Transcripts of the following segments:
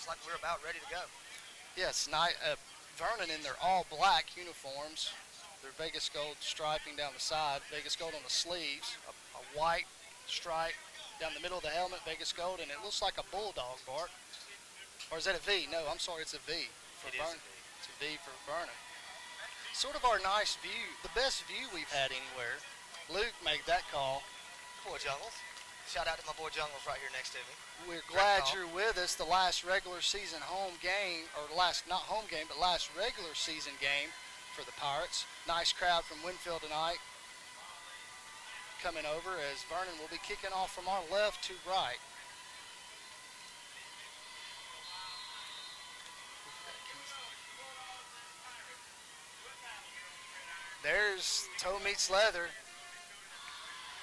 looks like we're about ready to go. Yes, Vernon in their all black uniforms. Their Vegas gold striping down the side, Vegas gold on the sleeves, a white stripe down the middle of the helmet, Vegas gold, and it looks like a bulldog, Bart. Or is that a V? No, I'm sorry, it's a V for It is Vernon. a V. It's a V for Vernon. Sort of our nice view, the best view we've had anywhere. Luke made that call. Boy Jungles. Shout out to my boy Jungles right here next to me. We're glad you're with us. The last regular season home game, or last, not home game, but last regular season game for the Pirates. Nice crowd from Winfield tonight coming over as Vernon will be kicking off from our left to right. There's toe meets leather.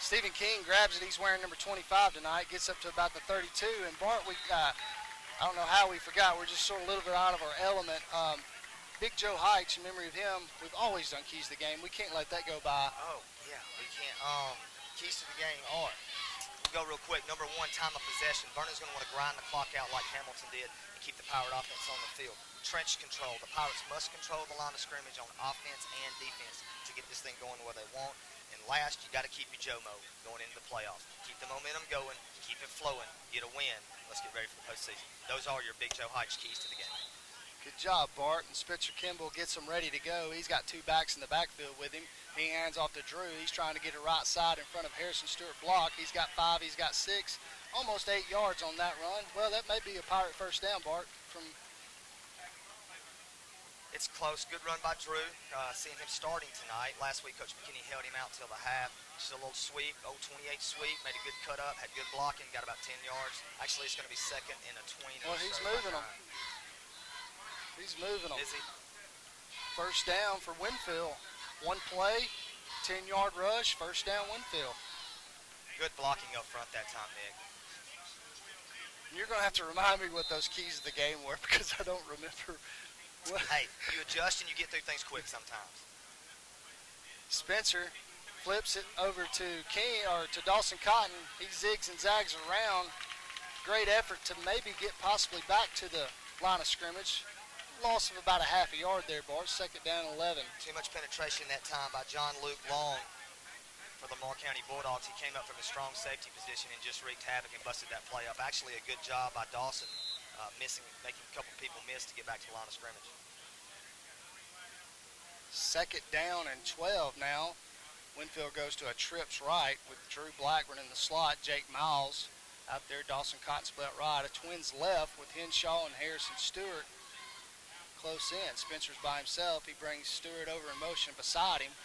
Stephen King grabs it. He's wearing number 25 tonight. Gets up to about the 32. And Bart, I don't know how we forgot. We're just sort of a little bit out of our element. Big Joe Heights, in memory of him, we've always done keys to the game. We can't let that go by. Oh, yeah, we can't. Keys to the game are, we'll go real quick. Number one, time of possession. Vernon's going to want to grind the clock out like Hamilton did and keep the Pirate offense on the field. Trench control. The Pirates must control the line of scrimmage on offense and defense to get this thing going where they want. And last, you got to keep your Joe mode going into the playoffs. Keep the momentum going, keep it flowing, get a win. Let's get ready for the postseason. Those are your Big Joe Heights keys to the game. Good job, Bart. And Spencer Kimball gets him ready to go. He's got two backs in the backfield with him. He hands off to Drew. He's trying to get a right side in front of Harrison Stewart block. He's got 5, he's got 6, almost 8 yards on that run. Well, that may be a Pirate first down, Bart. It's close. Good run by Drew. Seeing him starting tonight. Last week, Coach McKinney held him out till the half. Just a little sweep, 28 sweep. Made a good cut up, had good blocking, got about 10 yards. Actually, it's going to be second and a 20. Well, he's moving them. He's moving them. Is he? First down for Winfield. One play, 10-yard rush, first down Winfield. Good blocking up front that time, Nick. You're going to have to remind me what those keys of the game were because I don't remember. Hey, you adjust and you get through things quick sometimes. Spencer flips it over to Dawson Cotton. He zigs and zags around. Great effort to maybe get possibly back to the line of scrimmage. Loss of about a half a yard there, Bart. Second down 11. Too much penetration that time by John Luke Long for the Moore County Bulldogs. He came up from a strong safety position and just wreaked havoc and busted that play up. Actually, a good job by Dawson. Making a couple people miss to get back to the line of scrimmage. Second down and 12 now. Winfield goes to a trips right with Drew Blackburn in the slot. Jake Miles out there. Dawson Cotton split right. A twins left with Henshaw and Harrison Stewart close in. Spencer's by himself. He brings Stewart over in motion beside him.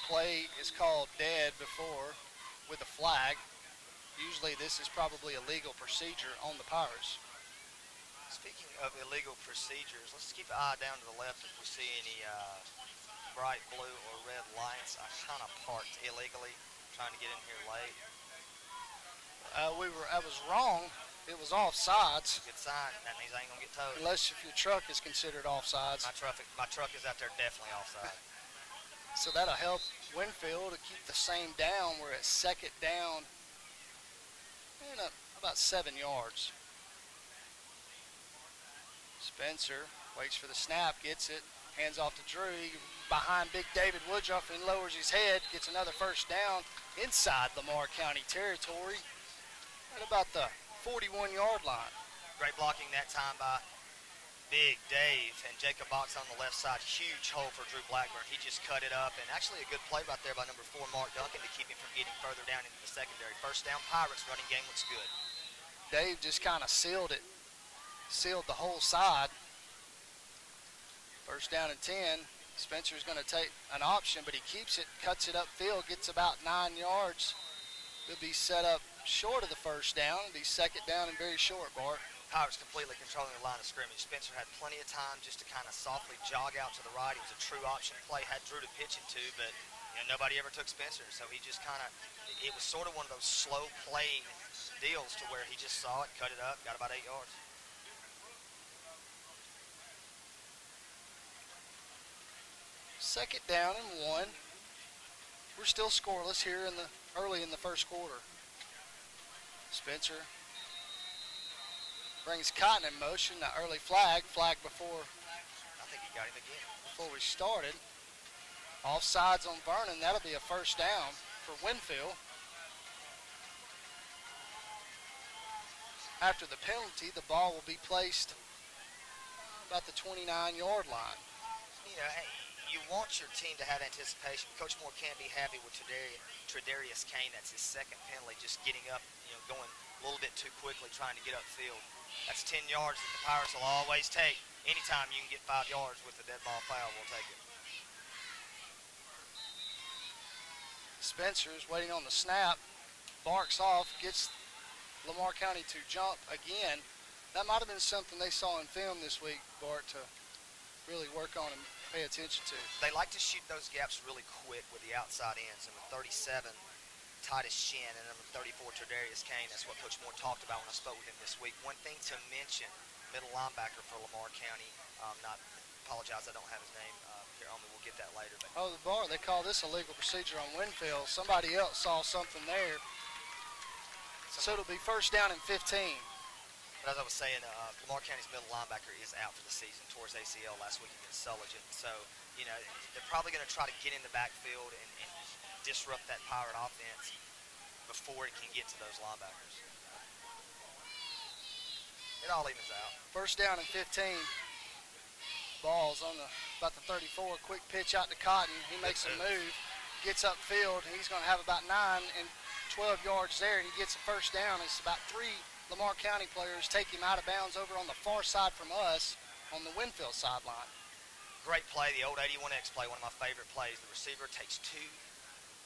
Play is called dead before with a flag. Usually this is probably a legal procedure on the Pirates. Speaking of illegal procedures, let's keep an eye down to the left if we see any bright blue or red lights. I kind of parked illegally, trying to get in here late. I was wrong. It was offsides. Good sign. That means I ain't gonna get towed. Unless if your truck is considered offsides. My truck is out there definitely offside. So that'll help Winfield to keep the same down. We're at second down and about 7 yards. Spencer waits for the snap, gets it, hands off to Drew. Behind Big David Woodruff and lowers his head, gets another first down inside Lamar County territory at about the 41-yard line. Great blocking that time by Big Dave and Jacob Box on the left side. Huge hole for Drew Blackburn. He just cut it up, and actually a good play right there by number 4, Mark Duncan, to keep him from getting further down into the secondary. First down, Pirates. Running game looks good. Dave just kind of sealed the whole side. First down and 10. Spencer's going to take an option, but he keeps it, cuts it upfield, gets about 9 yards. He'll be set up short of the first down. It'll be second down and very short, Bart. Pirates completely controlling the line of scrimmage. Spencer had plenty of time just to kind of softly jog out to the right. It was a true option play, had Drew to pitch it to, but nobody ever took Spencer. So he just kind of, it was sort of one of those slow playing deals to where he just saw it, cut it up, got about 8 yards. Second down and 1. We're still scoreless here early in the first quarter. Spencer Brings Cotton in motion. The early flag before I think he got him again. we started. Offsides on Vernon. That'll be a first down for Winfield. After the penalty, the ball will be placed about the 29-yard line. You know, hey, you want your team to have anticipation. Coach Moore can't be happy with Tredarius Kane. That's his second penalty, just getting up, going a little bit too quickly, trying to get upfield. That's 10 yards that the Pirates will always take. Anytime you can get 5 yards with a dead ball foul, we'll take it. Spencer is waiting on the snap, barks off, gets Lamar County to jump again. That might have been something they saw in film this week, Bart, to really work on and pay attention to. They like to shoot those gaps really quick with the outside ends. Number 37, Titus Shin, and number 34, Tredarius Kane. That's what Coach Moore talked about when I spoke with him this week. One thing to mention, middle linebacker for Lamar County, apologize, I don't have his name here on me. We'll get that later. But the bar, they call this a legal procedure on Winfield. Somebody else saw something there. So it'll be first down and 15. But as I was saying, Lamar County's middle linebacker is out for the season, towards ACL last week against Sullivan. So, they're probably going to try to get in the backfield and disrupt that Pirate offense before it can get to those linebackers. It all evens out. First down and 15. Ball's on about the 34. Quick pitch out to Cotton. He makes a move, gets upfield. He's going to have about 9 and 12 yards there, and he gets a first down. It's about 3 Lamar County players take him out of bounds over on the far side from us on the Winfield sideline. Great play, the old 81X play, one of my favorite plays. The receiver takes 2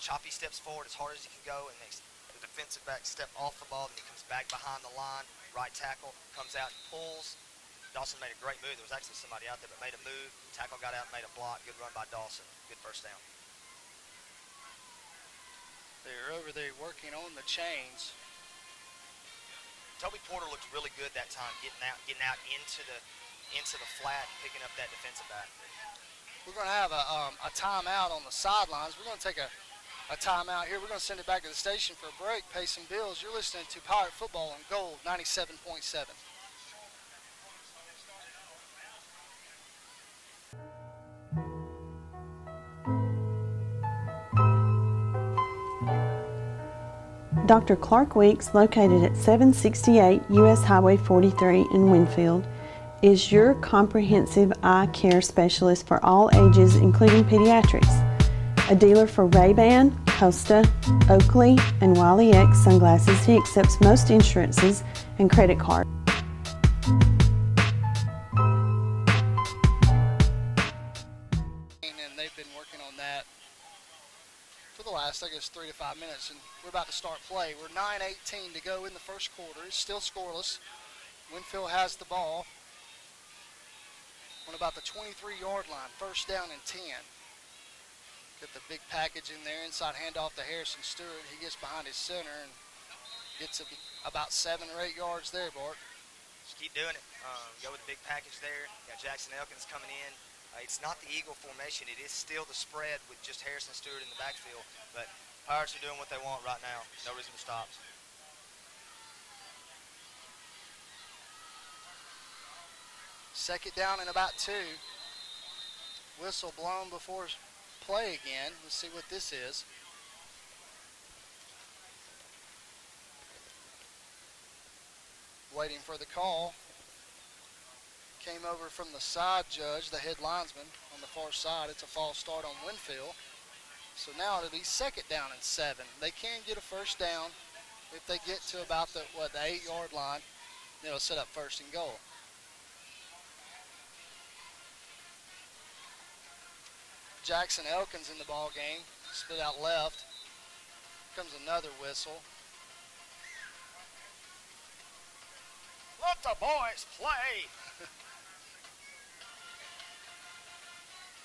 choppy steps forward as hard as he can go and makes the defensive back step off the ball, then he comes back behind the line, right tackle, comes out and pulls. Dawson made a great move. There was actually somebody out there, but made a move. Tackle got out, made a block. Good run by Dawson. Good first down. They're over there working on the chains. Toby Porter looked really good that time, getting out into the flat and picking up that defensive back. We're going to have a timeout on the sidelines. We're going to take a timeout here. We're going to send it back to the station for a break, pay some bills. You're listening to Pirate Football on Gold 97.7. Dr. Clark Weeks, located at 768 U.S. Highway 43 in Winfield, is your comprehensive eye care specialist for all ages, including pediatrics. A dealer for Ray-Ban, Costa, Oakley, and Wiley X sunglasses, he accepts most insurances and credit cards. And they've been working on that for the last, 3 to 5 minutes, and we're about to start play. We're 9:18 to go in the first quarter. It's still scoreless. Winfield has the ball on about the 23-yard line. First down and 10. Get the big package in there. Inside handoff to Harrison Stewart. He gets behind his center and gets about 7 or 8 yards there, Bart. Just keep doing it. Go with the big package there. Got Jackson Elkins coming in. It's not the Eagle formation. It is still the spread with just Harrison Stewart in the backfield. But Pirates are doing what they want right now. No reason to stop. Second down and about 2. Whistle blown before play again. Let's see what this is. Waiting for the call. Came over from the side judge, the head linesman on the far side. It's a false start on Winfield. So now it'll be second down and 7. They can get a first down if they get to about the 8-yard line. It'll set up first and goal. Jackson Elkins in the ball game, split out left. Comes another whistle. Let the boys play.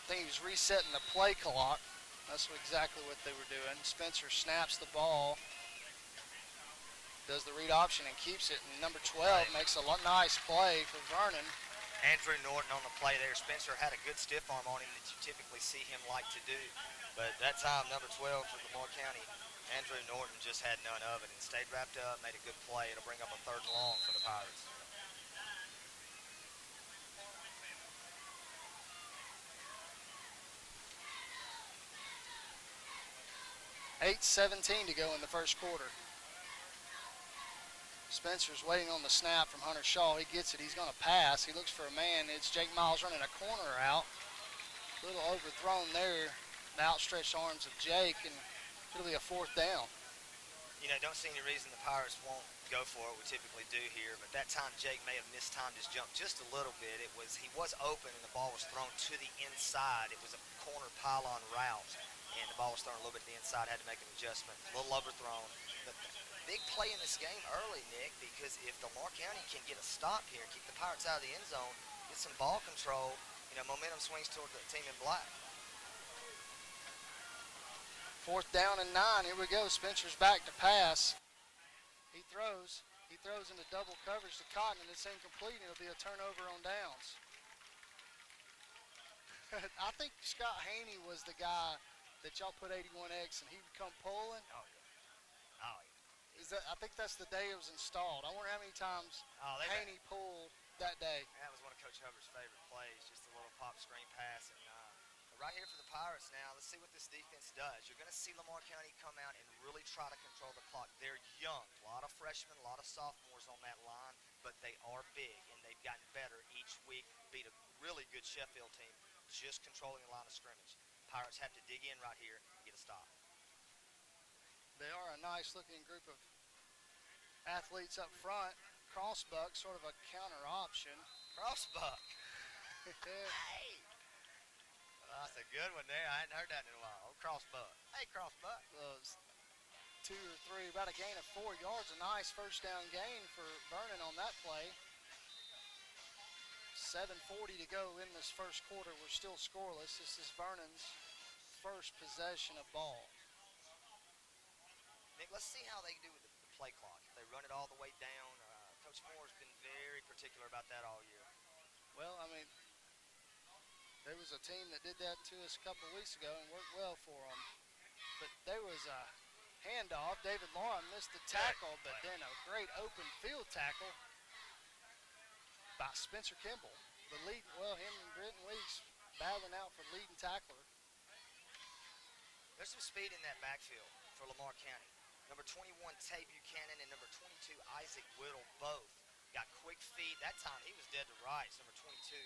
I think he was resetting the play clock. That's exactly what they were doing. Spencer snaps the ball, does the read option and keeps it. And number 12 makes a nice play for Vernon. Andrew Norton on the play there. Spencer had a good stiff arm on him that you typically see him like to do. But that time, number 12 for Lamar County, Andrew Norton just had none of it and stayed wrapped up, made a good play. It'll bring up a 3rd and long for the Pirates. 8:17 to go in the first quarter. Spencer's waiting on the snap from Hunter Shaw. He gets it. He's going to pass. He looks for a man. It's Jake Miles running a corner out. A little overthrown there. The outstretched arms of Jake, and it'll be a fourth down. You know, don't see any reason the Pirates won't go for it. We typically do here, but that time Jake may have mistimed his jump just a little bit. He was open and the ball was thrown to the inside. It was a corner pylon route, and the ball was thrown a little bit to the inside. Had to make an adjustment. A little overthrown. But big play in this game early, Nick, because if Lamar County can get a stop here, keep the Pirates out of the end zone, get some ball control, you know, momentum swings toward the team in black. Fourth down and 9. Here we go. Spencer's back to pass. He throws. He throws into double coverage to Cotton, and it's incomplete, and it'll be a turnover on downs. I think Scott Haney was the guy that y'all put 81X, and he would come pulling. Oh, yeah. Oh, yeah. I think that's the day it was installed. I wonder how many times Haney pulled that day. That was one of Coach Hubbard's favorite plays, just a little pop screen pass. And right here for the Pirates now, let's see what this defense does. You're going to see Lamar County come out and really try to control the clock. They're young, a lot of freshmen, a lot of sophomores on that line, but they are big, and they've gotten better each week. Beat a really good Sheffield team, just controlling the line of scrimmage. Pirates have to dig in right here and get a stop. They are a nice-looking group of athletes up front. Crossbuck, sort of a counter option. Crossbuck. Hey. That's a good one there. I hadn't heard that in a while. Oh, Crossbuck. Hey, Crossbuck. Two or three, about a gain of 4 yards. A nice first down gain for Vernon on that play. 7:40 to go in this first quarter. We're still scoreless. This is Vernon's first possession of ball. Nick, let's see how they do with the play clock. If they run it all the way down, Coach Moore's been very particular about that all year. Well, I mean, there was a team that did that to us a couple of weeks ago and worked well for them. But there was a handoff. David Lauren missed the tackle, but then a great open field tackle by Spencer Kimball. The lead, well, him and Britton Weeks battling out for leading tackler. There's some speed in that backfield for Lamar County. Number 21, Tay Buchanan, and number 22, Isaac Whittle, both got quick feet. That time he was dead to rights. Number 22,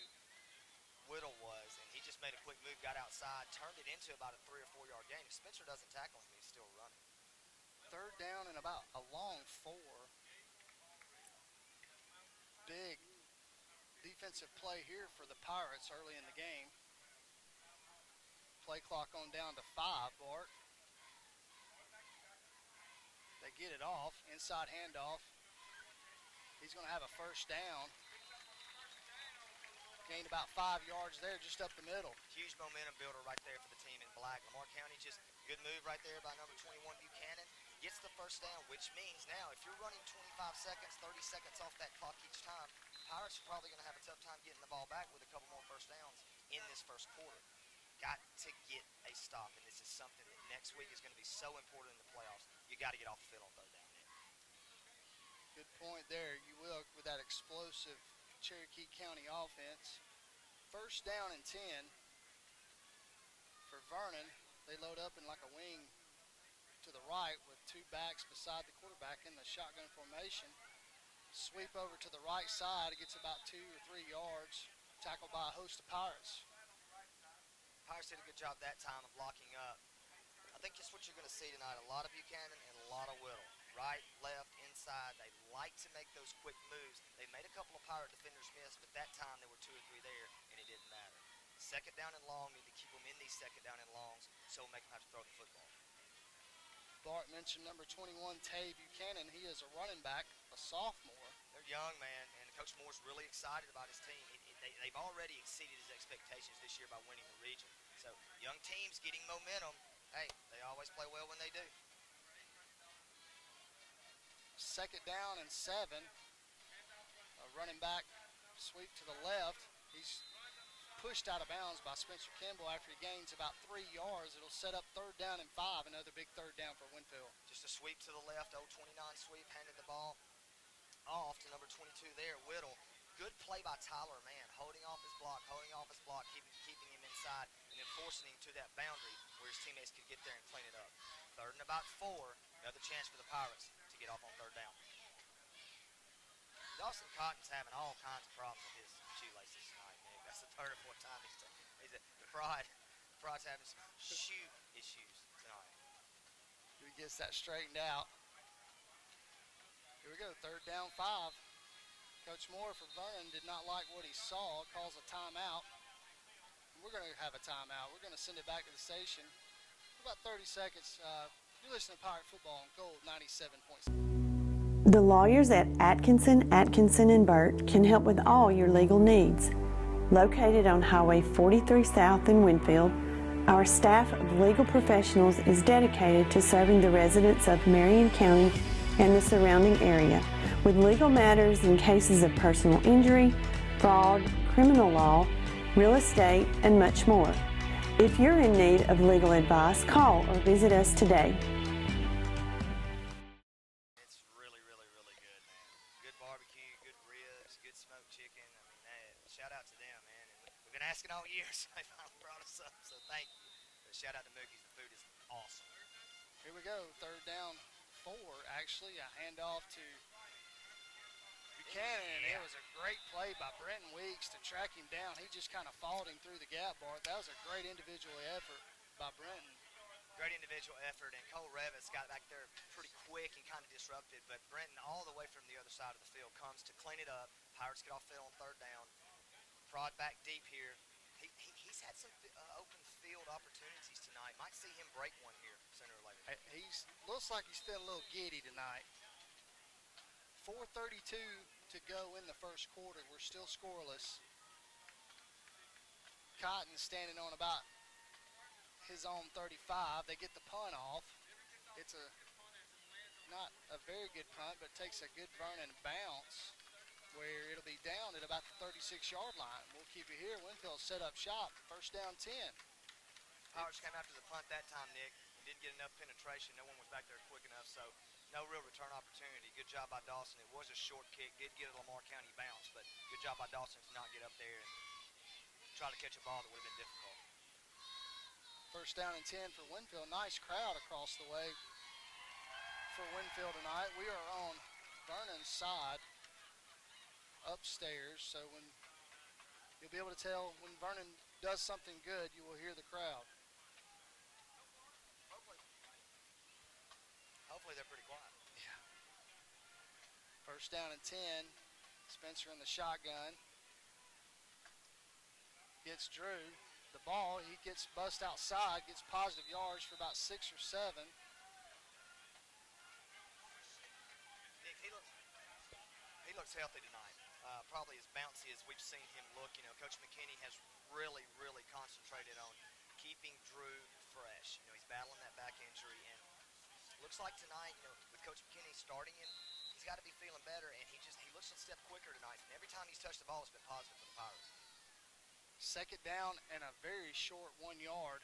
Whittle was, and he just made a quick move, got outside, turned it into about a 3 or 4 yard gain. If Spencer doesn't tackle him, he's still running. Third down and about a long 4. Big defensive play here for the Pirates early in the game. Play clock on down to 5, Bart. They get it off, inside handoff. He's going to have a first down. Gained about 5 yards there, just up the middle. Huge momentum builder right there for the team in black. Lamar County, just good move right there by number 21, Buchanan. Gets the first down, which means now if you're running 25 seconds, 30 seconds off that clock each time, Pirates are probably going to have a tough time getting the ball back with a couple more first downs in this first quarter. Got to get a stop, and this is something that next week is going to be so important in the playoffs. You got to get off the field on third down, Nick. Good point there. You will with that explosive Cherokee County offense. First down and 10 for Vernon. They load up in like a wing to the right with 2 backs beside the quarterback in the shotgun formation. Sweep over to the right side. It gets about 2 or 3 yards. Tackled by a host of Pirates. Pirates did a good job that time of locking up. I think just what you're going to see tonight, a lot of Buchanan and a lot of Whittle. Right, left, inside. They like to make those quick moves. They made a couple of Pirate defenders miss, but that time there were 2 or 3 there, and it didn't matter. Second down and long, need to keep them in these second down and longs, so make them have to throw the football. Bart mentioned number 21, Tay Buchanan. He is a running back, a sophomore. They're young, man, and Coach Moore's really excited about his team. They've already exceeded his expectations this year by winning the region. So young teams getting momentum, hey, they always play well when they do. Second down and 7. A running back sweep to the left. He's pushed out of bounds by Spencer Kimball after he gains about 3 yards. It'll set up third down and 5. Another big third down for Winfield. Just a sweep to the left, 0-29 sweep, handed the ball off to number 22 there, Whittle. good play by Tyler, man, holding off his block, keeping him inside, and then forcing him to that boundary where his teammates could get there and clean it up. 3rd and about 4, another chance for the Pirates to get off on 3rd down. Dawson Cotton's having all kinds of problems with his shoelaces tonight, Nick. That's the 3rd or 4th time Pride's having some shoe issues tonight. He gets that straightened out. Here we go, 3rd down 5. Coach Moore for Vernon did not like what he saw, calls a timeout. We're going to have a timeout. We're going to send it back to the station for about 30 seconds. You're listening to Pirate Football on Gold 97.7. The lawyers at Atkinson, and Burt can help with all your legal needs. Located on Highway 43 South in Winfield, our staff of legal professionals is dedicated to serving the residents of Marion County and the surrounding area with legal matters in cases of personal injury, fraud, criminal law, real estate, and much more. If you're in need of legal advice, call or visit us today. It's really, really, really good, man. Good barbecue, good ribs, good smoked chicken. I mean, shout out to them, man. And we've been asking all year, so they finally brought us up, so thank you. But shout out to Mookie's. The food is awesome. Here we go, 3rd down 4, actually. A handoff to Buchanan. Yeah. It was a great play by Brenton Weeks to track him down. He just kind of followed him through the gap, Bart. That was a great individual effort by Brenton. Great individual effort, and Cole Revis got back there pretty quick and kind of disrupted, but Brenton all the way from the other side of the field comes to clean it up. Pirates get off field on 3rd down. Prod back deep here. He's had some open field opportunities tonight. Might see him break one here sooner or later. Looks like he's feeling a little giddy tonight. 4:32 to go in the first quarter. We're still scoreless. Cotton standing on about his own 35. They get the punt off. It's not a very good punt, but takes a good Vernon bounce where it'll be down at about the 36-yard line. We'll keep it here. Winfield set up shop. 1st down 10. Pirates came after the punt that time, Nick. Didn't get enough penetration. No one was back there quick enough, so no real return opportunity. Good job by Dawson. It was a short kick. Did get a Lamar County bounce, but good job by Dawson to not get up there and try to catch a ball that would have been difficult. 1st down and 10 for Winfield. Nice crowd across the way for Winfield tonight. We are on Vernon's side upstairs, so when you'll be able to tell when Vernon does something good, you will hear the crowd. Hopefully they're pretty quiet. Yeah. 1st down and 10. Spencer in the shotgun. Gets Drew the ball. He gets bust outside, gets positive yards for about 6 or 7. Nick, he looks healthy tonight. Probably as bouncy as we've seen him look. You know, Coach McKinney has really, really concentrated on keeping Drew fresh. You know, he's battling that back injury, and looks like tonight, you know, with Coach McKinney starting him, he's got to be feeling better, and he looks a step quicker tonight. And every time he's touched the ball, it's been positive for the Pirates. 2nd down and a very short 1 yard.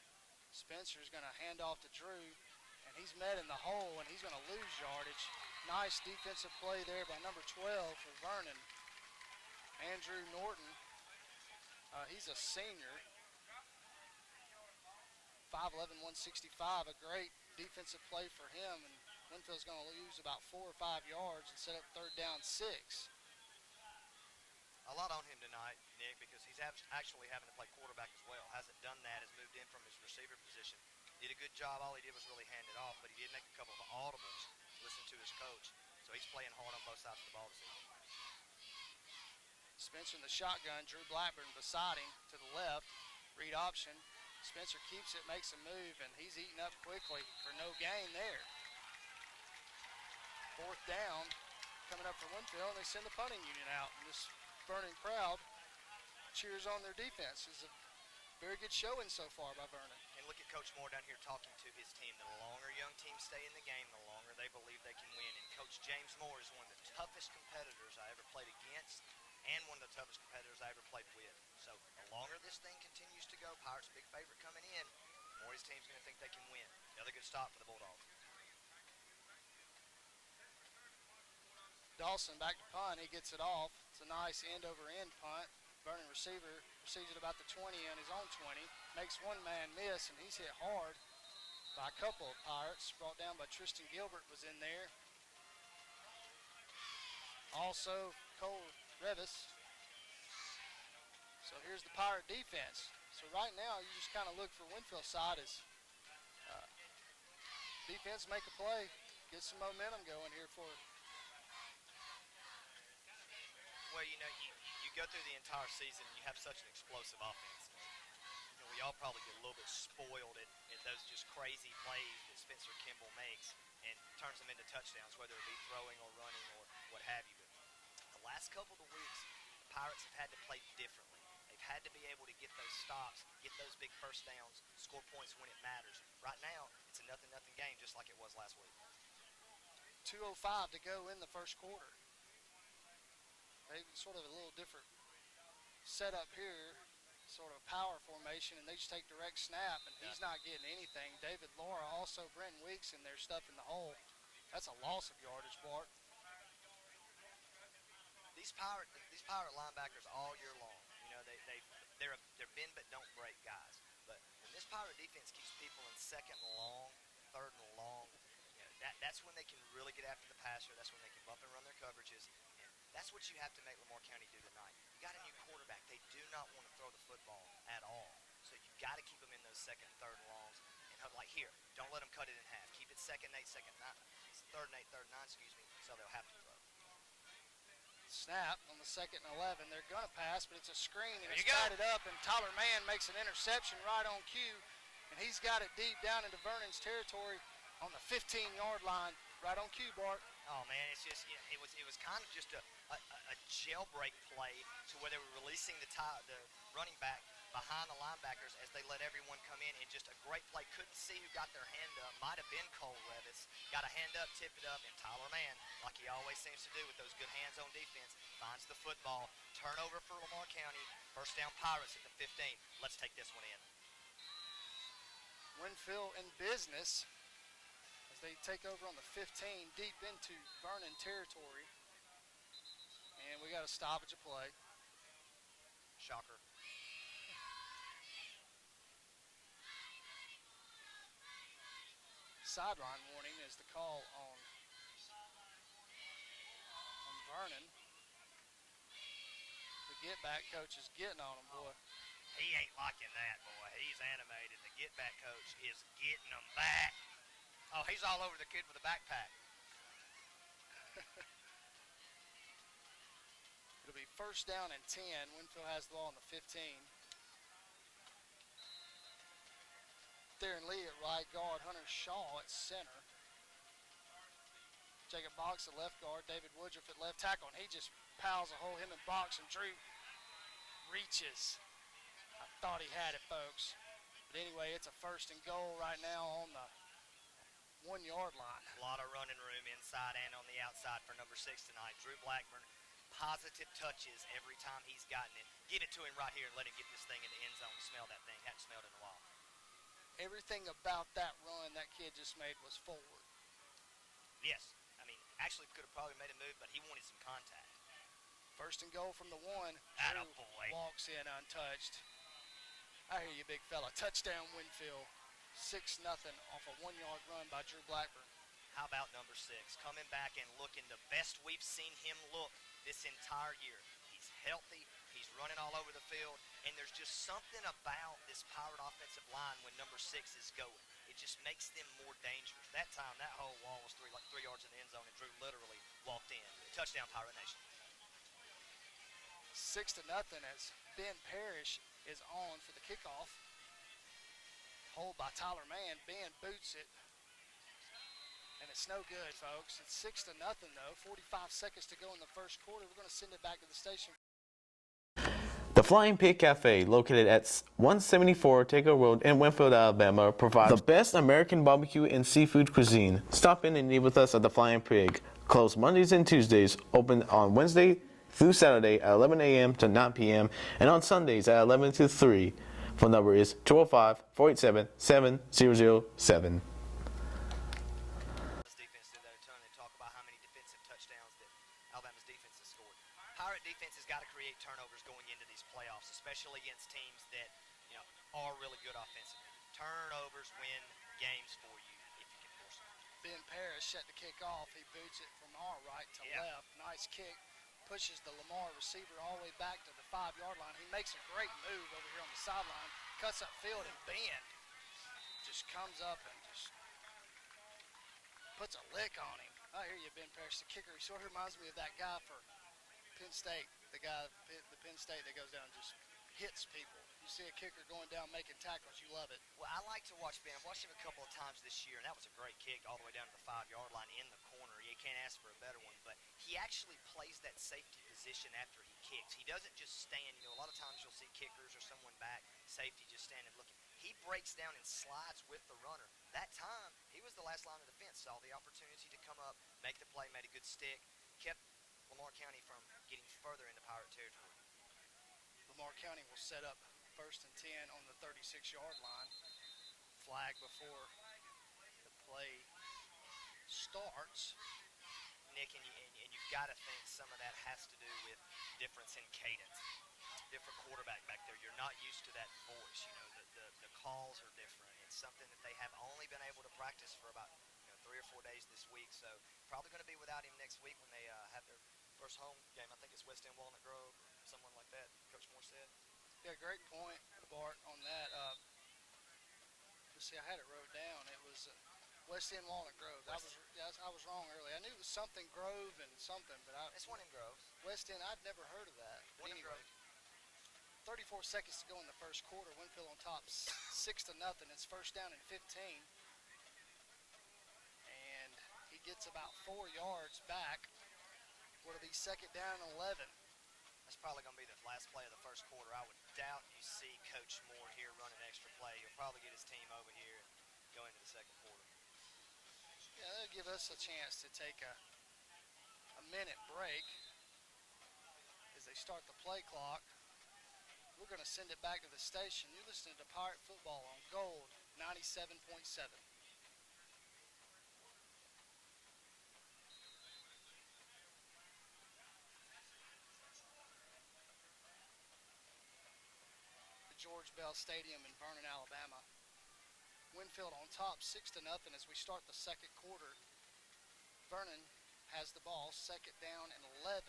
Spencer's going to hand off to Drew, and he's met in the hole, and he's going to lose yardage. Nice defensive play there by number 12 for Vernon, Andrew Norton. He's a senior. 5'11", 165, a great defensive play for him, and Winfield's going to lose about 4 or 5 yards and set up 3rd down 6. A lot on him tonight, Nick, because he's actually having to play quarterback as well. Hasn't done that, has moved in from his receiver position. Did a good job. All he did was really hand it off, but he did make a couple of audibles, listen to his coach. So he's playing hard on both sides of the ball this evening. Spencer in the shotgun, Drew Blackburn beside him to the left, read option. Spencer keeps it, makes a move, and he's eaten up quickly for no gain there. 4th down, coming up for Winfield, and they send the punting unit out. And this Vernon crowd cheers on their defense. It's a very good showing so far by Vernon. And look at Coach Moore down here talking to his team. The longer young teams stay in the game, the longer they believe they can win. And Coach James Moore is one of the toughest competitors I ever played against, and one of the toughest competitors I ever played with. So the longer this thing continues to go, Pirates big favorite coming in, the more his team's going to think they can win. Another good stop for the Bulldogs. Dawson back to punt. He gets it off. It's a nice end-over-end punt. Vernon receiver receives it about the 20 on his own 20. Makes one man miss, and he's hit hard by a couple of Pirates. Brought down by Tristan Gilbert was in there. Also, Cole Revis. So here's the Pirate defense. So right now, you just kind of look for Winfield's side as defense make a play, get some momentum going here for it. Well, you know, you go through the entire season and you have such an explosive offense. You know, we all probably get a little bit spoiled at those just crazy plays that Spencer Kimball makes and turns them into touchdowns, whether it be throwing or running or what have you. But the last couple of weeks, the Pirates have had to play differently. They've had to be able to get those stops, get those big first downs, score points when it matters. Right now, it's a 0-0 game just like it was last week. 2:05 to go in the first quarter. They sort of a little different setup here, sort of power formation, and they just take direct snap, and he's not getting anything. David Laura, also Brenton Weeks in there stuff in the hole. That's a loss of yardage, Bart. These Pirate linebackers all year long, you know, they're bend but don't break guys. But when this Pirate defense keeps people in second and long, third and long, you know, that's when they can really get after the passer. That's when they can bump and run their coverages. That's what you have to make Lamar County do tonight. You got a new quarterback. They do not want to throw the football at all. So you got to keep them in those second and third and longs. And like here, don't let them cut it in half. Keep it second and 8, third and 8, third and 9, so they'll have to throw. Snap on the 2nd and 11. They're going to pass, but it's a screen, and There it's you go. batted up, and Tyler Mann makes an interception right on cue, and he's got it deep down into Vernon's territory on the 15-yard line, right on cue, Bart. Oh man, it's just it was kind of just a jailbreak play to where they were releasing the running back behind the linebackers as they let everyone come in, and just a great play. Couldn't see who got their hand up. Might have been Cole Revis. Got a hand up, tipped it up, and Tyler Mann, like he always seems to do with those good hands on defense, finds the football. Turnover for Lamar County. First down Pirates at the 15. Let's take this one in. Winfield in business as they take over on the 15, deep into Vernon territory. And we got a stoppage of play. Shocker. Sideline warning is the call on Vernon. The get-back coach is getting on him, boy. He ain't liking that, boy. He's animated. The get-back coach is getting him back. Oh, he's all over the kid with a backpack. It'll be first down and 10. Winfield has the ball on the 15. Darren Lee at right guard. Hunter Shaw at center. Jacob Box at left guard. David Woodruff at left tackle. And he just piles a hole, him and Box. And Drew reaches. I thought he had it, folks. But anyway, it's a first and goal right now on the 1-yard line. A lot of running room inside and on the outside for number 6 tonight. Drew Blackburn, positive touches every time he's gotten it. Give it to him right here and let him get this thing in the end zone. Smell that thing. Hadn't smelled it in a while. Everything about that run that kid just made was forward. Yes. I mean, actually could have probably made a move, but he wanted some contact. First and goal from the 1. Atta Drew boy. walks in untouched. I hear you, big fella. Touchdown Winfield. 6-0 off a 1-yard run by Drew Blackburn. How about number 6? Coming back and looking the best we've seen him look this entire year. He's healthy. He's running all over the field. And there's just something about this Pirate offensive line when number 6 is going. It just makes them more dangerous. That time, that whole wall was 3 yards in the end zone, and Drew literally walked in. Touchdown, Pirate Nation. 6-0 as Ben Parrish is on for the kickoff. Hold by Tyler Mann. Ben boots it. And it's no good, folks. It's 6-0 though. 45 seconds to go in the first quarter. We're going to send it back to the station. The Flying Pig Cafe, located at 174 Taco Road in Winfield, Alabama, provides the best American barbecue and seafood cuisine. Stop in and eat with us at the Flying Pig. Closed Mondays and Tuesdays, open on Wednesday through Saturday at 11 a.m. to 9 p.m. and on Sundays at 11 to 3. Phone number is 205-487-7007. Defense did that a ton. They talk about how many defensive touchdowns that teams that are really good offensively. Turnovers win games for you if you can force them. Ben Parrish set the kick off. He boots it from our right to left. Nice kick. Pushes the Lamar receiver all the way back to the 5-yard line. He makes a great move over here on the sideline. Cuts up field, and Ben just comes up and just puts a lick on him. I hear you, Ben Parrish, the kicker. He sort of reminds me of that guy for Penn State, the Penn State that goes down and just hits people. You see a kicker going down making tackles, you love it. Well, I like to watch Ben. I've watched him a couple of times this year, and that was a great kick all the way down to the 5-yard line in the corner. You can't ask for a better one, but he actually plays that safety position after he kicks. He doesn't just stand. A lot of times you'll see kickers or someone back, safety just standing looking. He breaks down and slides with the runner. That time, he was the last line of defense, saw the opportunity to come up, make the play, made a good stick, kept Lamar County from getting further into Pirate territory. Lamar County will set up 1st and 10 on the 36-yard line. Flag before the play starts. Nick, and you've got to think some of that has to do with difference in cadence. Different quarterback back there. You're not used to that voice. The calls are different. It's something that they have only been able to practice for about 3 or 4 days this week. So probably going to be without him next week when they have their first home game. I think it's West End Walnut Grove or someone like that, Coach Moore said. Yeah, great point, Bart, on that. Let's see, I had it wrote down. It was West End Walnut Grove. I was wrong earlier. I knew it was something Grove and something, but It's one in Groves. West End, I'd never heard of that. One in Anyway, Groves. 34 seconds to go in the first quarter. Winfield on top, 6-0. It's 1st down and 15. And he gets about 4 yards back. What'll be 2nd down and 11. That's probably going to be the last play of the first quarter. I would doubt you see Coach Moore here run an extra play. He'll probably get his team over here and go into the second quarter. Yeah, that'll give us a chance to take a minute break as they start the play clock. We're going to send it back to the station. You're listening to Pirate Football on Gold 97.7. George Bell Stadium in Vernon, Alabama. Winfield on top, 6-0 as we start the second quarter. Vernon has the ball, 2nd down and 11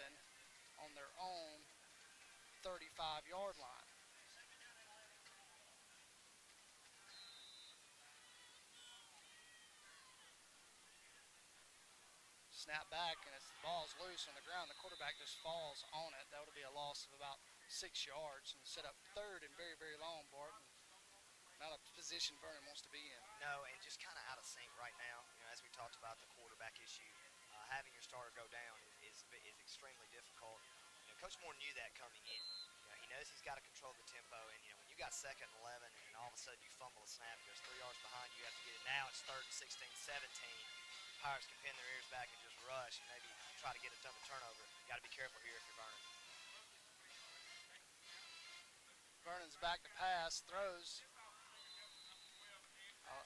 on their own 35-yard line. Snap back, and as the ball's loose on the ground, the quarterback just falls on it. That would be a loss of about 6 yards and set up 3rd and very, very long, Barton. Not a position Vernon wants to be in. No, and just kind of out of sync right now. As we talked about the quarterback issue, having your starter go down is extremely difficult. Coach Moore knew that coming in. He knows he's got to control the tempo, and when you got 2nd and 11 and all of a sudden you fumble a snap, goes 3 yards behind you, have to get it. Now it's 3rd and 16, 17. Pirates can pin their ears back and just rush and maybe try to get a turnover. Got to be careful here if you're Vernon. Vernon's back to pass, throws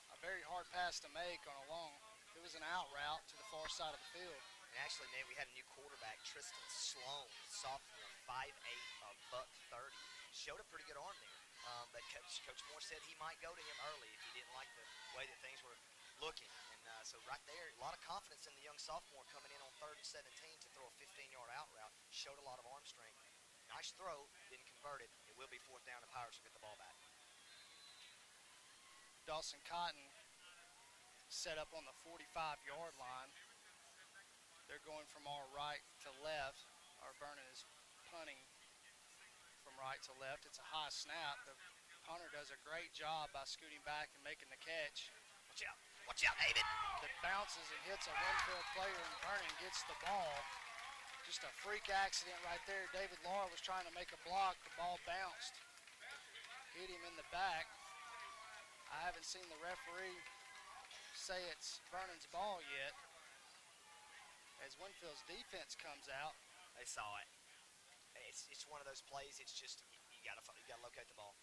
a very hard pass to make on a long. It was an out route to the far side of the field. And actually, man, we had a new quarterback, Tristan Sloan, sophomore, 5'8", $130. Showed a pretty good arm there. But Coach Moore said he might go to him early if he didn't like the way that things were looking. And so right there, a lot of confidence in the young sophomore coming in on 3rd and 17 to throw a 15-yard out route. Showed a lot of arm strength. Nice throw, didn't convert it. It will be 4th down. The Pirates will get the ball back. Dawson Cotton set up on the 45-yard line. They're going from our right to left. Our Vernon is punting from right to left. It's a high snap. The punter does a great job by scooting back and making the catch. Watch out. Watch out, David. That bounces and hits a Winfield player, and Vernon gets the ball. Just a freak accident right there. David Laura was trying to make a block. The ball bounced. Hit him in the back. I haven't seen the referee say it's Vernon's ball yet. As Winfield's defense comes out. They saw it. It's one of those plays. It's just you gotta locate the ball.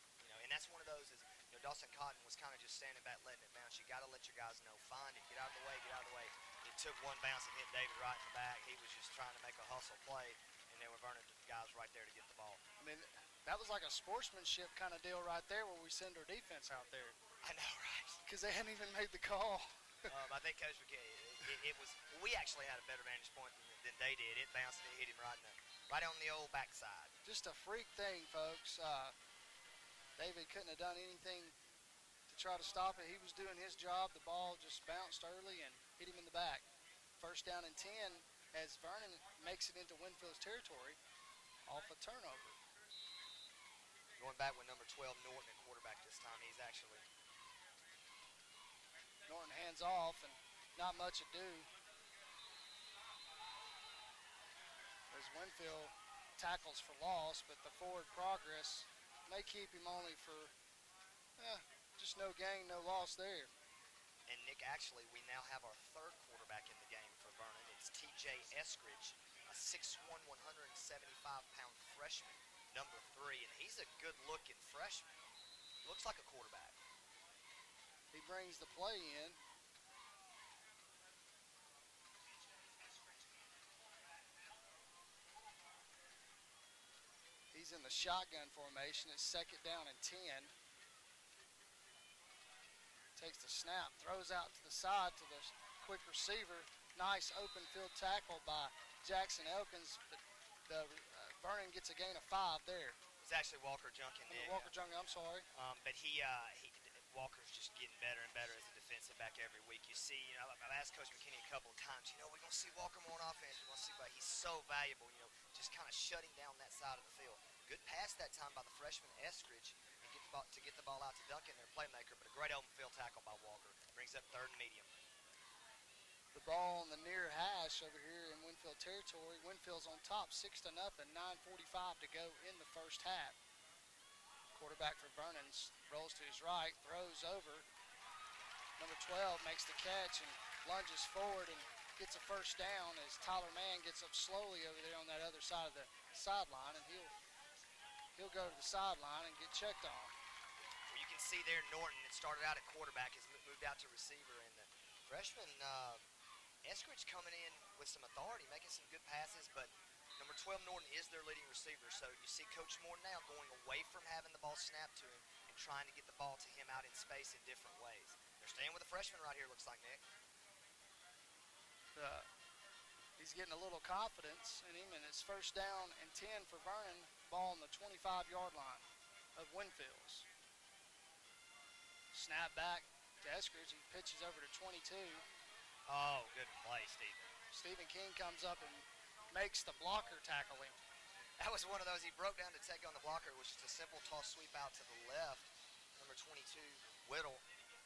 And that's one of those is Dawson Cotton was kind of just standing back letting it bounce. You got to let your guys know, find it, get out of the way, get out of the way. It took one bounce and hit David right in the back. He was just trying to make a hustle play, and there were Vernon guys right there to get the ball. I mean, That was like a sportsmanship kind of deal right there where we send our defense out there I know, right? because they hadn't even made the call. I think Coach McKinney, it was, we actually had a better vantage point than they did. It bounced and it hit him right on the old backside. Just a freak thing, folks. David couldn't have done anything to try to stop it. He was doing his job. The ball just bounced early and hit him in the back. First down and 10 as Vernon makes it into Winfield's territory off a turnover. Going back with number 12, Norton, at quarterback this time. He's actually Norton hands off and not much ado as Winfield tackles for loss, but the forward progress may keep him only for just no gain, no loss there. And Nick, actually, we now have our third quarterback in the game for Vernon. It's TJ Eskridge, a 6'1", 175-pound freshman, number 3, and he's a good-looking freshman. Looks like a quarterback. He brings the play in. He's in the shotgun formation. It's second down and 10. Takes the snap, throws out to the side to the quick receiver. Nice open field tackle by Jackson Elkins, but the Vernon gets a gain of 5 there. It's actually Walker Junkin. Walker Junkin, I'm sorry. But Walker's just getting better and better as a defensive back every week. You see, I've asked Coach McKinney a couple of times, we're going to see Walker more on offense. We're going to see, but he's so valuable, just kind of shutting down that side of the field. Good pass that time by the freshman Eskridge and get the ball out to Duncan, their playmaker, but a great open field tackle by Walker. Brings up third and medium. The ball on the near hash over here in Winfield territory. Winfield's on top, 6-0, 9:45 to go in the first half. Quarterback for Vernon rolls to his right, throws over. Number 12 makes the catch and lunges forward and gets a first down as Tyler Mann gets up slowly over there on that other side of the sideline, and he'll go to the sideline and get checked on. Well, you can see there Norton, that started out at quarterback, has moved out to receiver, and the freshman Eskridge coming in with some authority, making some good passes, but number 12, Norton, is their leading receiver. So you see Coach Moore now going away from having the ball snapped to him and trying to get the ball to him out in space in different ways. They're staying with the freshman right here, looks like, Nick. He's getting a little confidence in him, and it's first down and 10 for Vernon. Ball on the 25-yard line of Winfield's. Snap back to Eskridge. He pitches over to 22. Oh, good play, Stephen. Stephen King comes up and makes the blocker tackle him. That was one of those, he broke down to take on the blocker, which is a simple toss sweep out to the left. Number 22, Whittle.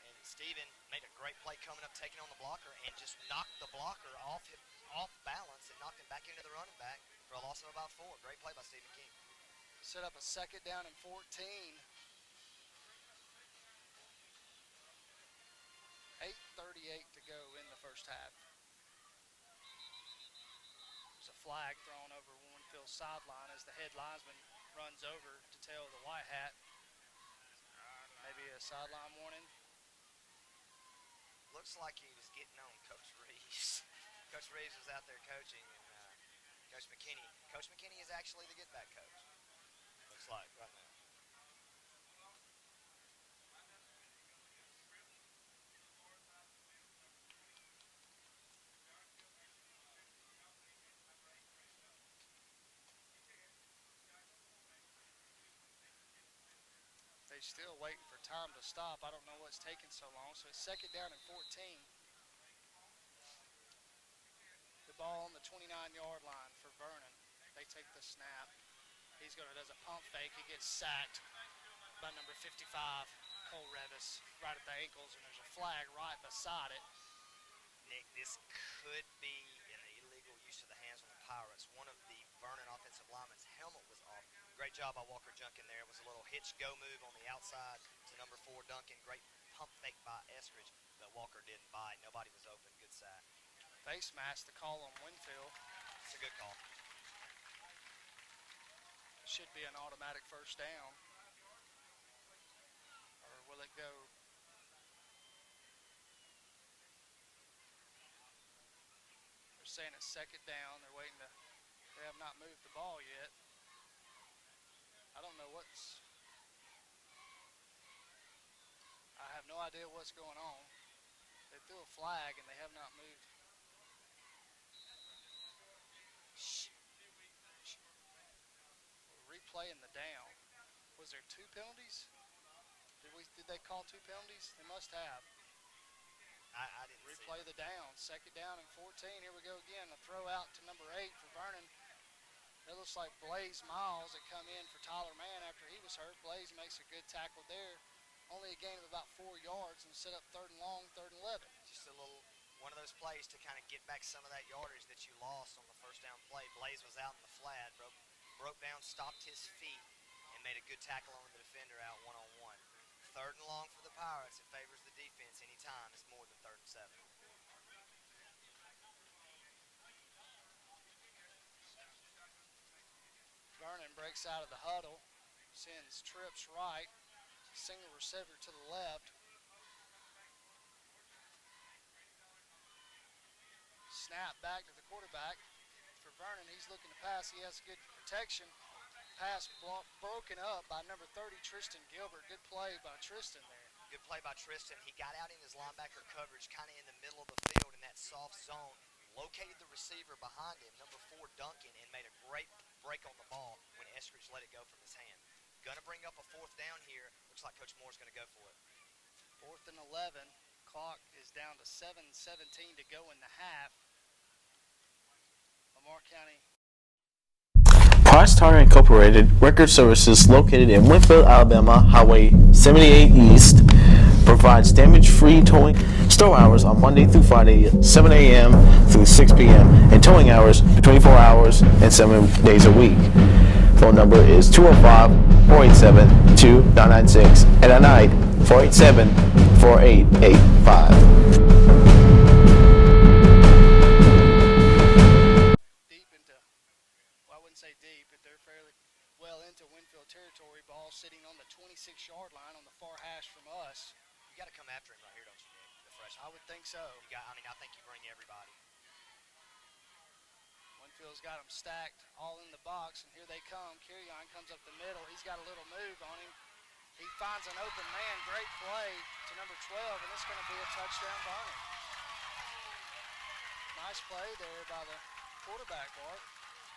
And Stephen made a great play coming up, taking on the blocker, and just knocked the blocker off balance and knocked him back into the running back for a loss of about 4. Great play by Stephen King. Set up a second down and 14. 8:38 to go in the first half. There's a flag thrown over Winfield's sideline as the head linesman runs over to tell the white hat. Maybe a sideline warning. Looks like he was getting on Coach Reeves. Coach Reeves was out there coaching, and Coach McKinney is actually the get-back coach. Looks like right now. They're still waiting for time to stop. I don't know what's taking so long. So it's second down and 14. The ball on the 29-yard line for Vernon. They take the snap. He's does a pump fake. He gets sacked by number 55, Cole Revis, right at the ankles, and there's a flag right beside it. Nick, this could be an illegal use of the hands on the Pirates. One of the Vernon offensive linemen's helmet was off. Great job by Walker Junkin there. It was a little hitch go move on the outside to number 4, Duncan. Great pump fake by Eskridge, but Walker didn't bite. Nobody was open. Good sack. Face mask, the call on Winfield. It's a good call. Should be an automatic first down. Or will it go? They're saying it's second down. They're waiting to, they have not moved the ball yet. I don't know I have no idea what's going on. They threw a flag and they have not moved. We're replaying the down. Was there 2 penalties? Did they call 2 penalties? They must have. I didn't Replay see the down. 2nd down and 14. Here we go again. A throw out to number 8 for Vernon. That looks like Blaze Miles that come in for Tyler Mann after he was hurt. Blaze makes a good tackle there. Only a gain of about 4 yards and set up 3rd and long, 3rd and 11. just a little one of those plays to kind of get back some of that yardage that you lost on the first down play. Blaze was out in the flat, broke down, stopped his feet, and made a good tackle on the defender out one-on-one. 3rd and long for the Pirates. It favors the defense anytime. It's more than 3rd and 7. Vernon breaks out of the huddle, sends trips right, single receiver to the left. Snap back to the quarterback. For Vernon, he's looking to pass. He has good protection. Pass broken up by number 30, Tristan Gilbert. Good play by Tristan there. Good play by Tristan. He got out in his linebacker coverage, kind of in the middle of the field in that soft zone, located the receiver behind him, number 4, Duncan, and made a great break on the ball when Eskridge let it go from his hand. Gonna bring up a 4th down here. Looks like Coach Moore's gonna go for it. 4th and 11. Clock is down to 7:17 to go in the half. Lamar County. Price Tire Incorporated Record Services, located in Winfield, Alabama, Highway 78 East, provides damage-free towing. Store hours on Monday through Friday, 7 a.m. through 6 p.m., and towing hours 24 hours and 7 days a week. Phone number is 205-487-2996, and at night, 487-4885. Deep, but they're fairly well into Winfield territory. Ball sitting on the 26-yard line on the far hash from us. You got to come after him right here, don't you, Nick? The freshman. I would think so. I think you bring everybody. Winfield's got them stacked all in the box, and here they come. Carrion comes up the middle. He's got a little move on him. He finds an open man. Great play to number 12, and it's going to be a touchdown Vernon. Nice play there by the quarterback, Bart.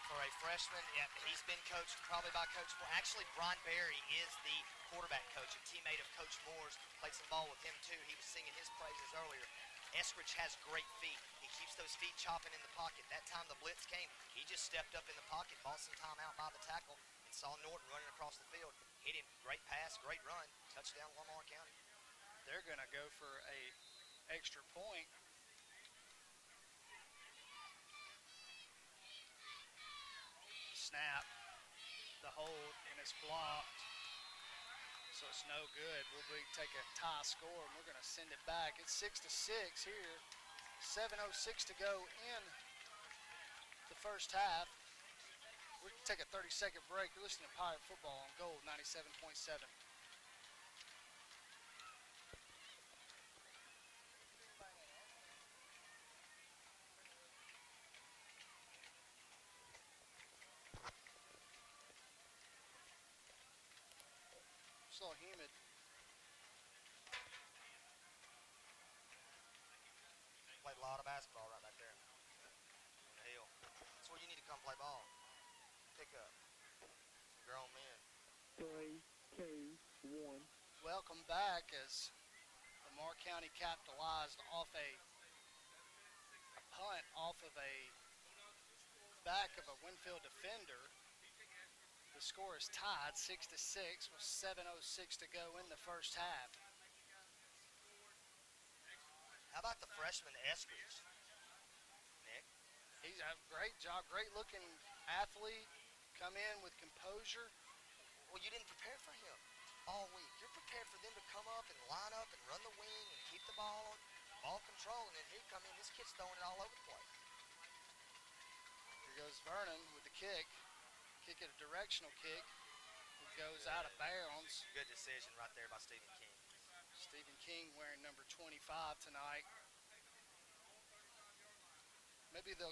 For a freshman, yeah, he's been coached probably by Coach Moore. Actually, Brian Berry is the quarterback coach, a teammate of Coach Moore's. Played some ball with him, too. He was singing his praises earlier. Eskridge has great feet. He keeps those feet chopping in the pocket. That time the blitz came, he just stepped up in the pocket, bought some time out by the tackle, and saw Norton running across the field. Hit him. Great pass, great run. Touchdown, Lamar County. They're going to go for a extra point. Snap, the hold, and it's blocked, so it's no good. We'll take a tie score, and we're going to send it back. It's 6-6 here. 7:06 to go in the first half. We're going to take a 30-second break. You're listening to Pirate Football on Gold 97.7. It's a little humid. Played a lot of basketball right back there on the hill. That's where you need to come play ball. Pick up some grown men. 3, 2, 1. Welcome back as Lamar County capitalized off a punt off of a back of a Winfield defender. The score is tied 6-6 with 7:06 to go in the first half. How about the freshman Eskridge, Nick? He's a great job, great looking athlete, come in with composure. Well, you didn't prepare for him all week. You're prepared for them to come up and line up and run the wing and keep the ball on ball control, and then here come in, this kid's throwing it all over the place. Here goes Vernon with the kick. Kick it, a directional kick. It goes out of bounds. Good decision right there by Stephen King. Stephen King wearing number 25 tonight. Maybe they'll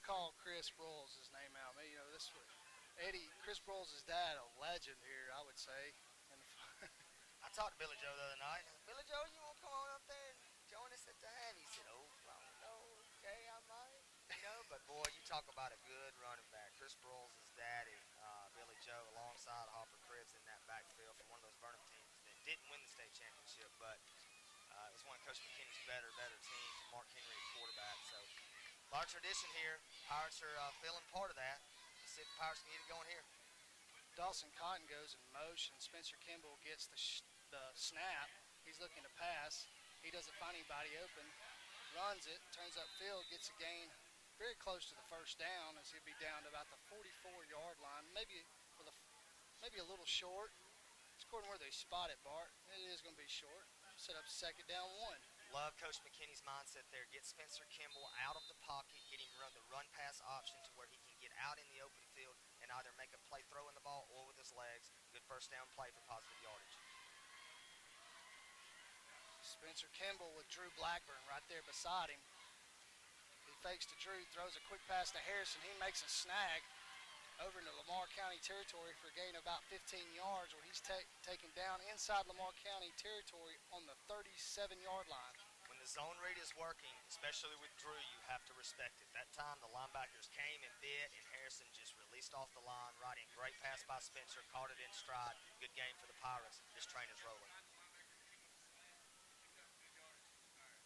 call Chris Broyles his name out. Maybe, this Chris Broyles' dad, a legend here, I would say. And I talked to Billy Joe the other night. I said, Billy Joe, you want to come on up there and join us at the hand? He said, oh, I don't know. Okay, I might. You know, but boy, you talk about a good running back. Chris Broyles' daddy, Billy Joe, alongside Hopper Cribbs in that backfield for one of those Vernon teams that didn't win the state championship, but it was one of Coach McKinney's better teams. Mark Henry at quarterback. So a lot of tradition here. Pirates are feeling part of that. Let's see if the Pirates can get it going here. Dawson Cotton goes in motion. Spencer Kimball gets the snap. He's looking to pass. He doesn't find anybody open. Runs it, turns upfield, gets a gain very close to the first down, as he'll be down to about the 44-yard line. Maybe a little short. It's according to where they spot it, Bart. It is going to be short. Set up second down 1. Love Coach McKinney's mindset there. Get Spencer Kimball out of the pocket, get him the run-pass option to where he can get out in the open field and either make a play throwing the ball or with his legs. Good first down play for positive yardage. Spencer Kimball with Drew Blackburn right there beside him. He fakes to Drew, throws a quick pass to Harrison. He makes a snag over into Lamar County territory for a gain of about 15 yards, where he's taken down inside Lamar County territory on the 37-yard line. When the zone read is working, especially with Drew, you have to respect it. That time the linebackers came and bit, and Harrison just released off the line right in. Great pass by Spencer, caught it in stride. Good game for the Pirates. This train is rolling.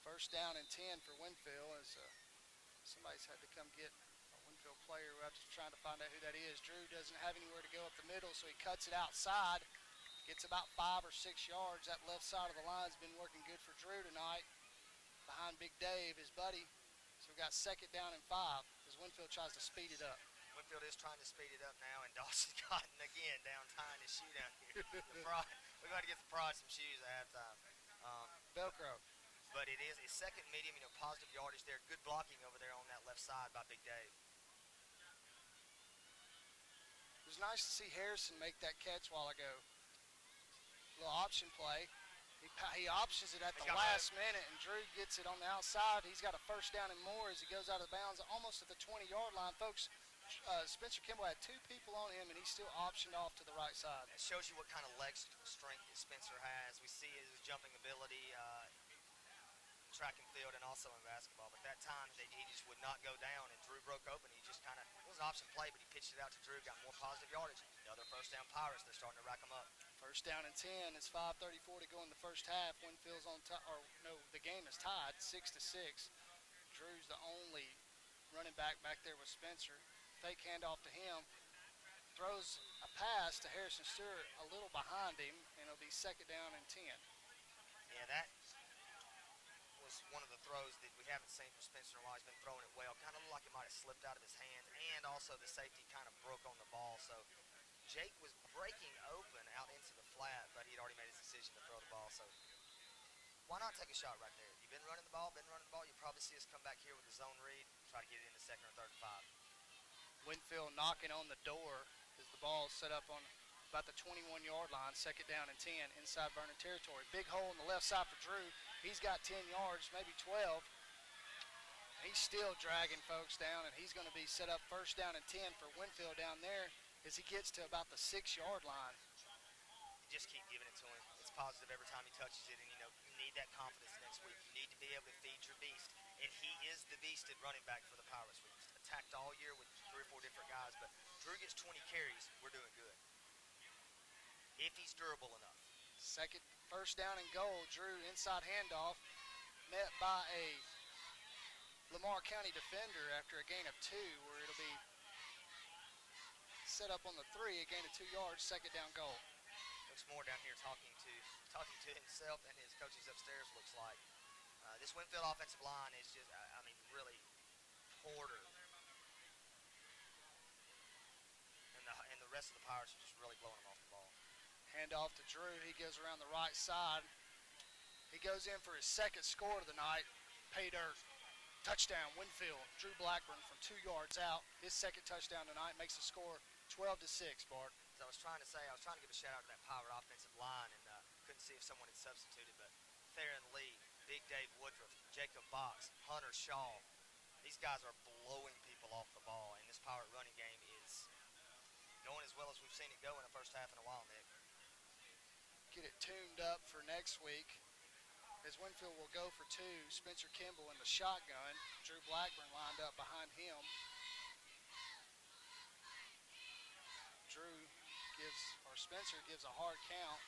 First down and 10 for Winfield, as somebody's had to come get a Winfield player. We're trying to find out who that is. Drew doesn't have anywhere to go up the middle, so he cuts it outside. Gets about 5 or 6 yards. That left side of the line's been working good for Drew tonight. Behind Big Dave, his buddy. So we've got second down and 5 as Winfield tries to speed it up. Winfield is trying to speed it up now, and Dawson Cotton again down tying his shoe down here. We're going to get the Pride some shoes at halftime. Velcro. But it is a second medium, positive yardage there. Good blocking over there on that left side by Big Dave. It was nice to see Harrison make that catch while ago. Little option play. He options it at the last minute, and Drew gets it on the outside. He's got a first down and more as he goes out of bounds almost at the 20-yard line. Folks, Spencer Kimball had 2 people on him, and he still optioned off to the right side. It shows you what kind of leg strength that Spencer has. We see his jumping ability, track and field, and also in basketball. But that time he just would not go down, and Drew broke open. He just kind of, it was an option play, but he pitched it out to Drew, got more positive yardage. Another first down Pirates. They're starting to rack them up. First down and 10. It's 5:34 to go in the first half. Winfield's on top, or no, the game is tied 6-6. Drew's the only running back there with Spencer. Fake handoff to him. Throws a pass to Harrison Stewart a little behind him, and it'll be second down and 10. Yeah, that was one of the throws that we haven't seen from Spencer in a while. He's been throwing it well. Kind of looked like it might have slipped out of his hand, and also the safety kind of broke on the ball. So Jake was breaking open out into the flat, but he'd already made his decision to throw the ball. So why not take a shot right there? You've been running the ball, You'll probably see us come back here with the zone read, try to get it in the second or third and 5. Winfield knocking on the door as the ball is set up on about the 21-yard line, second down and 10 inside Vernon territory. Big hole on the left side for Drew. He's got 10 yards, maybe 12. He's still dragging folks down, and he's going to be set up first down and 10 for Winfield down there as he gets to about the 6-yard line. You just keep giving it to him. It's positive every time he touches it, and you need that confidence next week. You need to be able to feed your beast, and he is the beast at running back for the Pirates. We've attacked all year with 3 or 4 different guys, but Drew gets 20 carries. We're doing good. If he's durable enough. First down and goal. Drew inside handoff, met by a Lamar County defender after a gain of 2, where it'll be set up on the 3, a gain of 2 yards, second down goal. Coach Moore down here talking to himself and his coaches upstairs, looks like. This Winfield offensive line is just, really Porter. And the rest of the Pirates are just really blowing them off the ball. Handoff to Drew. He goes around the right side. He goes in for his second score of the night. Pay dirt. Touchdown, Winfield. Drew Blackburn from 2 yards out. His second touchdown tonight makes the score 12-6, Bart. As I was trying to say, I was trying to give a shout out to that Pirate offensive line, and couldn't see if someone had substituted, but Theron Lee, Big Dave Woodruff, Jacob Box, Hunter Shaw. These guys are blowing people off the ball, and this Pirate running game is going as well as we've seen it go in the first half in a while, Nick. Get it tuned up for next week, as Winfield will go for two. Spencer Kimball in the shotgun. Drew Blackburn lined up behind him. Spencer gives a hard count.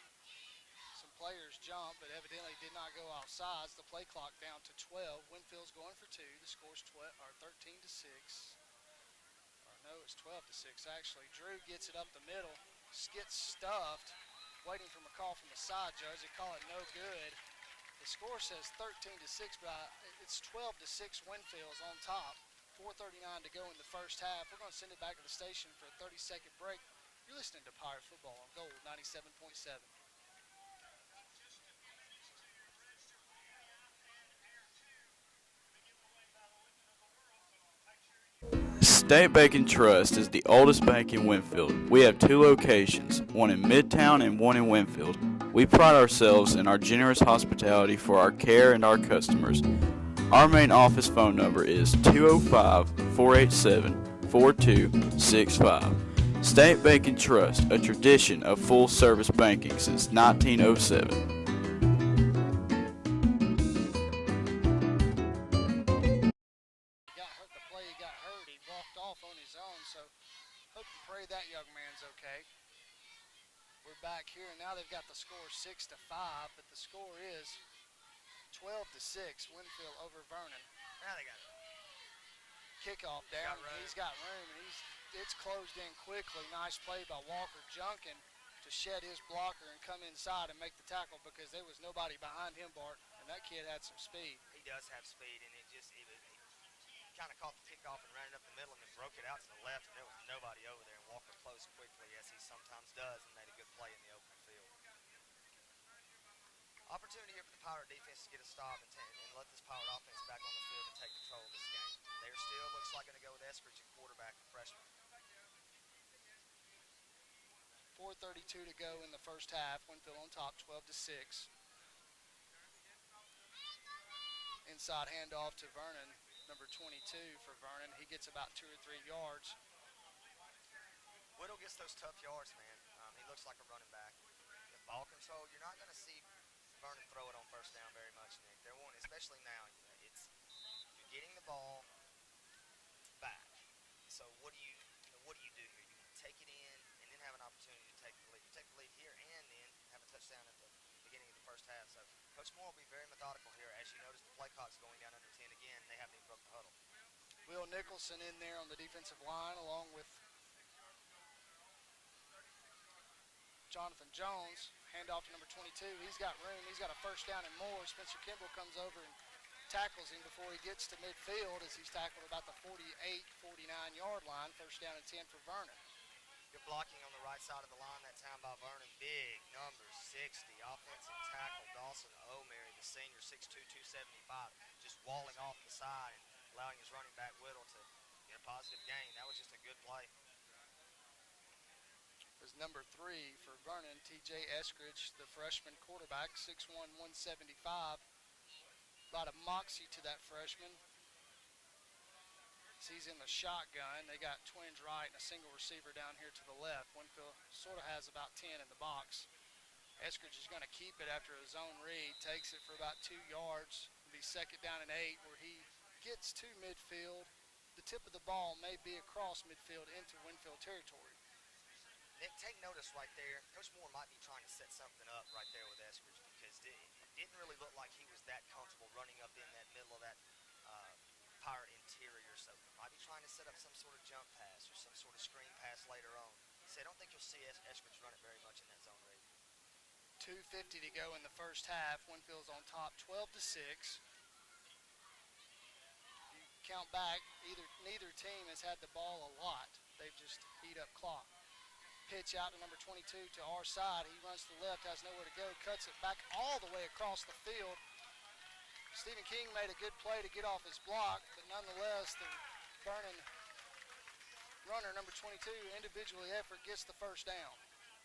Some players jump, but evidently did not go off sides. The play clock down to 12. Winfield's going for two. The score's 13 to 6. Or no, it's 12 to 6 actually. Drew gets it up the middle. Gets stuffed. Waiting for a call from the side judge. They call it no good. The score says 13 to 6, but it's 12 to 6. Winfield's on top. 4:39 to go in the first half. We're going to send it back to the station for a 30-second break. You're listening to Pirate Football on Gold 97.7. State Bank and Trust is the oldest bank in Winfield. We have two locations, one in Midtown and one in Winfield. We pride ourselves in our generous hospitality for our care and our customers. Our main office phone number is 205-487-4265. State Bank and Trust, a tradition of full-service banking since 1907. That young man's okay. We're back here, and now they've got the score 6 to 5, but the score is 12 to 6. Winfield over Vernon. Now they got it. Kickoff down. He's got room, and it's closed in quickly. Nice play by Walker Junkin to shed his blocker and come inside and make the tackle because there was nobody behind him, Bart, and that kid had some speed. He does have speed, and he kind of caught the kickoff and ran it up the middle and then broke it out to the left, and there was nobody over there. And Walker closed quickly, as he sometimes does, and made a good play in the open field. Opportunity here for the Pirate defense to get a stop and let this Pirate offense back on the field and take control of this game. They're still, looks like, going to go with Eskridge at quarterback, the freshman. 4:32 to go in the first half. Winfield on top, 12 to 6. Inside handoff to Vernon. Number 22 for Vernon. He gets about 2 or 3 yards. Whittle gets those tough yards, man. He looks like a running back. The ball control, you're not going to see Vernon throw it on first down very much, Nick. They're wanting, especially now, you're getting the ball back. So what do you do here? You take it in and then have an opportunity to take the lead. You take the lead here and then have a touchdown at the beginning of the first half. So Coach Moore will be very methodical here. As you notice, the play clock's going down under 10 again. They haven't even broke the huddle. Will Nicholson in there on the defensive line along with Jonathan Jones. Handoff to number 22. He's got room. He's got a first down and more. Spencer Kimball comes over and tackles him before he gets to midfield as he's tackled about the 48, 49-yard line. First down and 10 for Vernon. Good blocking on the right side of the line that time by Vernon. Big numbers, 60. Offensive tackle, Dawson O'Mary, the senior, 6'2", 275. Just walling off the side and allowing his running back Whittle to get a positive gain. That was just a good play. Is number 3 for Vernon, T.J. Eskridge, the freshman quarterback, 6'1", 175. A lot of moxie to that freshman. He's in the shotgun. They got twins right and a single receiver down here to the left. Winfield sort of has about 10 in the box. Eskridge is going to keep it after a zone read. Takes it for about 2 yards. It'll be second down and 8 where he gets to midfield. The tip of the ball may be across midfield into Winfield territory. Nick, take notice right there. Coach Moore might be trying to set something up right there with Eskridge because it didn't really look like he was that comfortable running up in that middle of that Pirate interior. So might be trying to set up some sort of jump pass or some sort of screen pass later on. So I don't think you'll see Eskridge run it very much in that zone read. 2:50 to go in the first half. Winfield's on top, 12 to 6. You count back, neither team has had the ball a lot. They've just beat up clock. Pitch out to number 22 to our side. He runs to the left, has nowhere to go, cuts it back all the way across the field. Stephen King made a good play to get off his block, but nonetheless, the Vernon runner, number 22, individually effort gets the first down.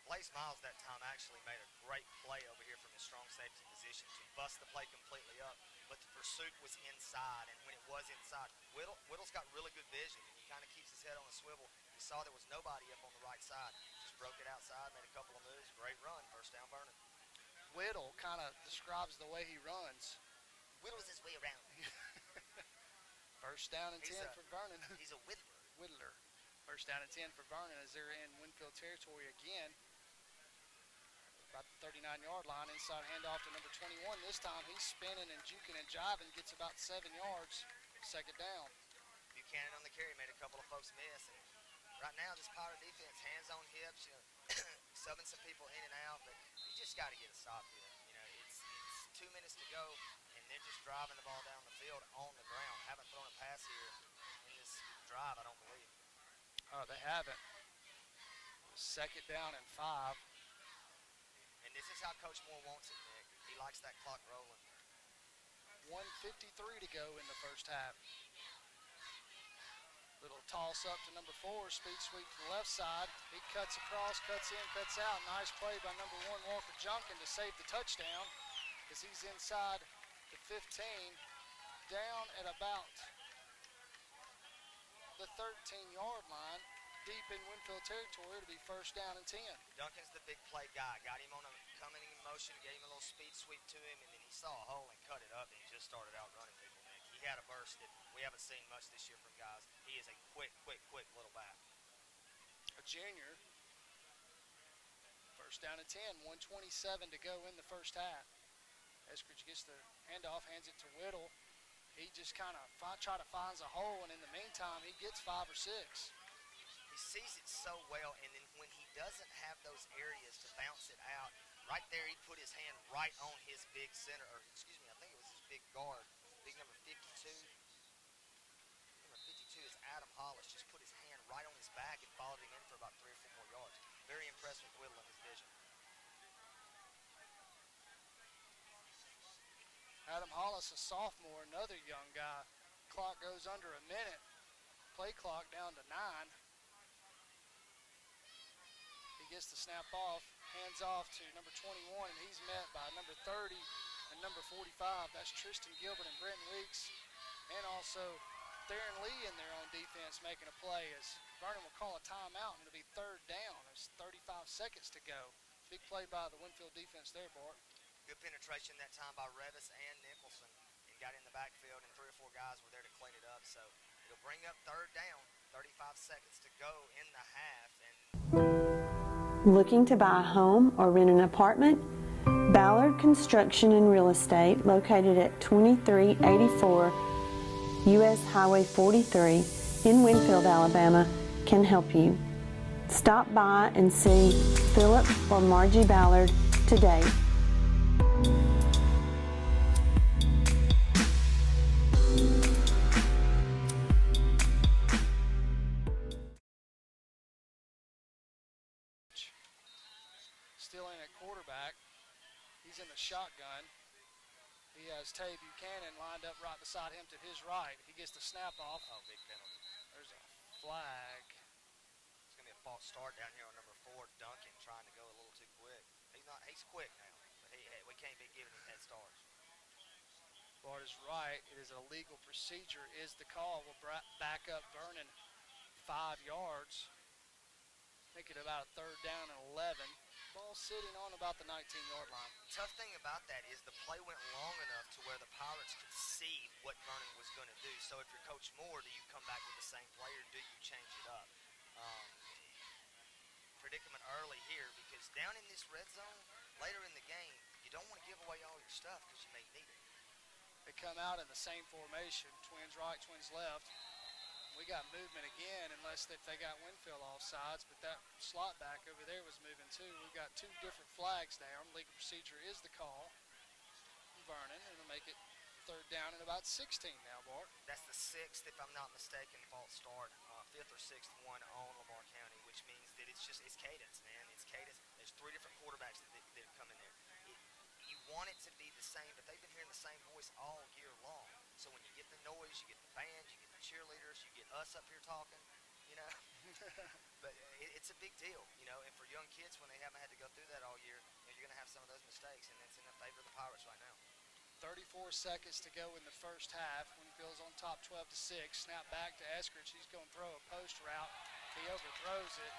Blaze Miles that time actually made a great play over here from his the strong safety position to bust the play completely up. But the pursuit was inside, and when it was inside, Whittle's got really good vision, and he kind of keeps his head on a swivel. He saw there was nobody up on the right side, just broke it outside, made a couple of moves, great run, first down Vernon. Whittle kind of describes the way he runs. Whittles his way around. First down and 10 for Vernon. He's a whittler. Whittler. First down and 10 for Vernon as they're in Winfield territory again. About the 39-yard line, inside handoff to number 21. This time he's spinning and juking and jiving, gets about 7 yards. Second down. Buchanan on the carry made a couple of folks miss. And right now, just Pirate defense, hands on hips, subbing some people in and out, but you just got to get a stop here. It's 2 minutes to go, and they're just driving the ball down the field on the ground. Haven't thrown a pass here in this drive, I don't believe. Oh, they haven't. Second down and 5. And this is how Coach Moore wants it, Nick. He likes that clock rolling. 1:53 to go in the first half. Little toss up to number 4, speed sweep to the left side. He cuts across, cuts in, cuts out. Nice play by number 1, Walker Junkin, to save the touchdown as he's inside the 15, down at about the 13-yard line, deep in Winfield territory. To be first down and 10. Duncan's the big play guy. Got him on a coming in motion, gave him a little speed sweep to him, and then he saw a hole and cut it up, and he just started out running people, Nick. He had a burst that we haven't seen much this year from guys. He is a quick little back. A junior. First down and 10, 1:27 to go in the first half. Eskridge gets the handoff, hands it to Whittle. He just kind of finds a hole, and in the meantime, he gets 5 or 6. He sees it so well, and then when he doesn't have those areas to bounce it out, right there he put his hand right on his big center, or excuse me, I think it was his big guard, big number 52. Number 52 is Adam Hollis, just put his hand right on his back and followed him in for about 3 or 4 more yards. Very impressed with Whittle and his vision. Adam Hollis, a sophomore, another young guy. Clock goes under a minute. Play clock down to 9. He gets the snap off, hands off to number 21, and he's met by number 30 and number 45. That's Tristan Gilbert and Brenton Weeks, and also Theron Lee in there on defense making a play as Vernon will call a timeout, and it'll be third down. There's 35 seconds to go. Big play by the Winfield defense there, Bart. Good penetration that time by Revis and Nicholson, and got in the backfield, and 3 or 4 guys were there to clean it up. So it'll bring up third down, 35 seconds to go in the half. And Looking to buy a home or rent an apartment? Ballard Construction and Real Estate, located at 2384 U.S. Highway 43 in Winfield, Alabama, can help you. Stop by and see Philip or Margie Ballard today. Still in at quarterback. He's in the shotgun. He has Tay Buchanan lined up right beside him to his right. He gets the snap off. oh, big penalty. There's a flag. It's going to be a false start down here on number 4, Duncan, trying to go a little too quick. He's quick now, but we can't be giving him head starts. Bart is right. It is a legal procedure is the call. We'll back up Vernon 5 yards. Make it about a third down and 11. Ball sitting on about the 19-yard line. Tough thing about that is the play went long enough to where the Pirates could see what Vernon was going to do. So if you're Coach Moore, do you come back with the same play or do you change it up? Predicament early here because down in this red zone, later in the game, you don't want to give away all your stuff because you may need it. They come out in the same formation, twins right, twins left. We got movement again, unless if they got Winfield off sides, but that slot back over there was moving too. We've got 2 different flags down. Legal procedure is the call. Vernon, and it'll make it third down and about 16 now, Bart. That's the 6th, if I'm not mistaken, false start. 5th or 6th one on Lamar County, which means that it's cadence, man. It's cadence. There's 3 different quarterbacks that come in there. You want it to be the same, but they've been hearing the same voice all year long. So when you get the noise, you get the band, you get the cheerleaders, you get us up here talking, But it's a big deal, and for young kids when they haven't had to go through that all year, you're going to have some of those mistakes, and it's NFL 34 seconds to go in the first half. Winfield's on top 12-6. Snap back to Eskridge. He's going to throw a post route. He overthrows it.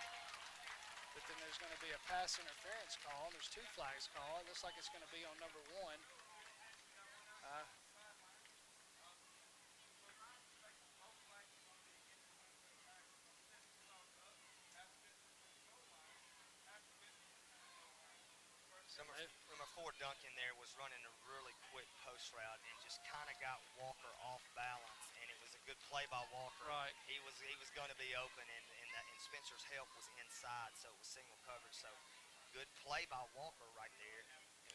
But then there's going to be a pass interference call. There's 2 flags called. It looks like it's going to be on number 1. Number 4 Duncan there was running a really quick post route and just kind of got Walker off balance, and it was a good play by Walker. Right. He was going to be open, and Spencer's help was inside, so it was single coverage. So good play by Walker right there.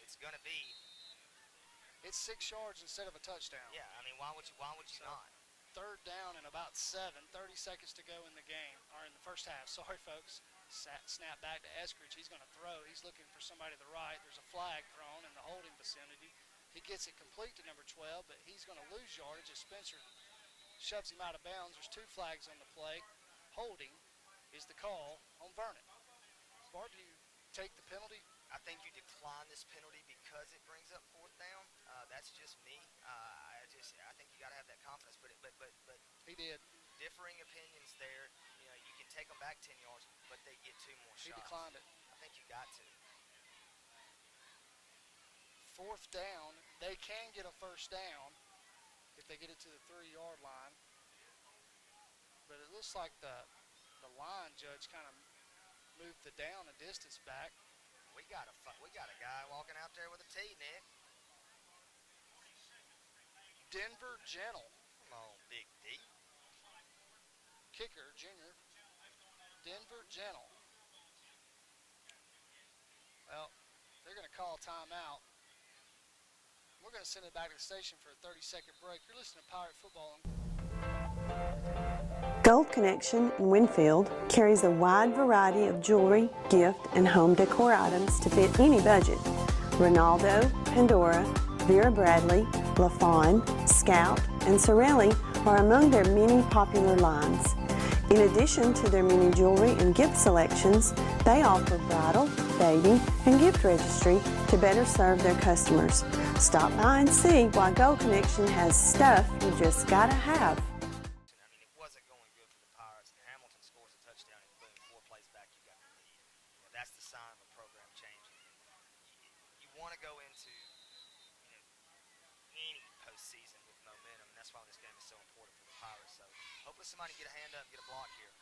It's going to be. It's 6 yards instead of a touchdown. Yeah, I mean, why would you not? 3rd down and about 7. 30 seconds to go in the game, or in the first half. Sorry, folks. Snap back to Eskridge. He's going to throw. He's looking for somebody to the right. There's a flag thrown in the holding vicinity. He gets it complete to number 12, but he's going to lose yardage as Spencer shoves him out of bounds. There's 2 flags on the play. Holding is the call on Vernon. Bart, do you take the penalty? I think you decline this penalty because it brings up 4th down. That's just me. I think you got to have that confidence. But He did. differing opinions there. You know, you can take them back 10 yards, but they get 2 more He shots. declined it. I think you got to. 4th down. They can get a first down if they get it to the 3-yard line. But it looks like the line judge kind of moved the down a distance back. We got a guy walking out there with a tee, Nick. Denver Gentle, Come on, Big D. kicker, junior. Denver Gentle. Well, they're going to call timeout. We're going to send it back to the station for a 30-second break. You're listening to Pirate Football. Gold Connection in Winfield carries a wide variety of jewelry, gift, and home decor items to fit any budget. Ronaldo, Pandora, Vera Bradley, LaFawn, Scout, and Sorelli are among their many popular lines. In addition to their many jewelry and gift selections, they offer bridal, baby, and gift registry to better serve their customers. Stop by and see why Gold Connection has stuff you just gotta have. I mean, it wasn't going good for the Pirates, and Hamilton scores a touchdown, and boom, 4 plays back, you got the lead. You know, that's the sign of a program changing. You want to go into any postseason with momentum, and that's why this game is so important for the Pirates. So hopefully somebody get a hand up and get a block here.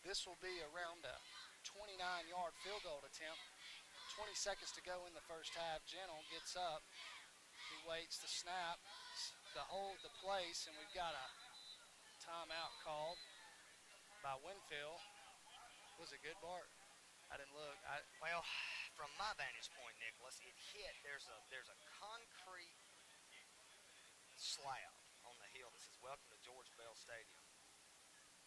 This will be around a 29-yard field goal attempt. 20 seconds to go in the first half. Gentle gets up. He waits the snap to hold the place, and we've got a timeout called by Winfield. Was it good, Bart? I didn't look. Well, from my vantage point, Nicholas, it hit. There's a concrete slab on the hill that says "Welcome to George Bell Stadium."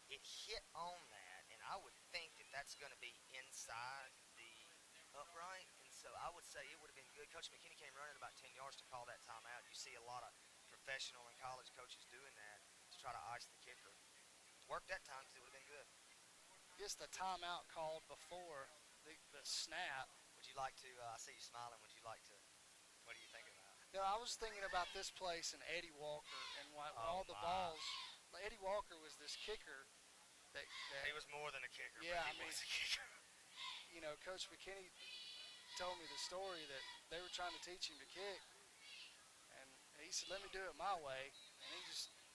It hit on that, and I would think that that's going to be inside the upright, and so I would say it would have been good. Coach McKinney came running about 10 yards to call that timeout. You see a lot of professional and college coaches doing that to try to ice the kicker. Worked that time because it would have been good. Gets the timeout called before the snap. Would you like to, I see you smiling, would you like to, what are you thinking about? No, I was thinking about this place and Eddie Walker and all the my. balls. Eddie Walker was this kicker that He was more than a kicker, Yeah, but I mean, was a kicker. You know, Coach McKinney told me the story that they were trying to teach him to kick, and he said, "Let me do it my way," and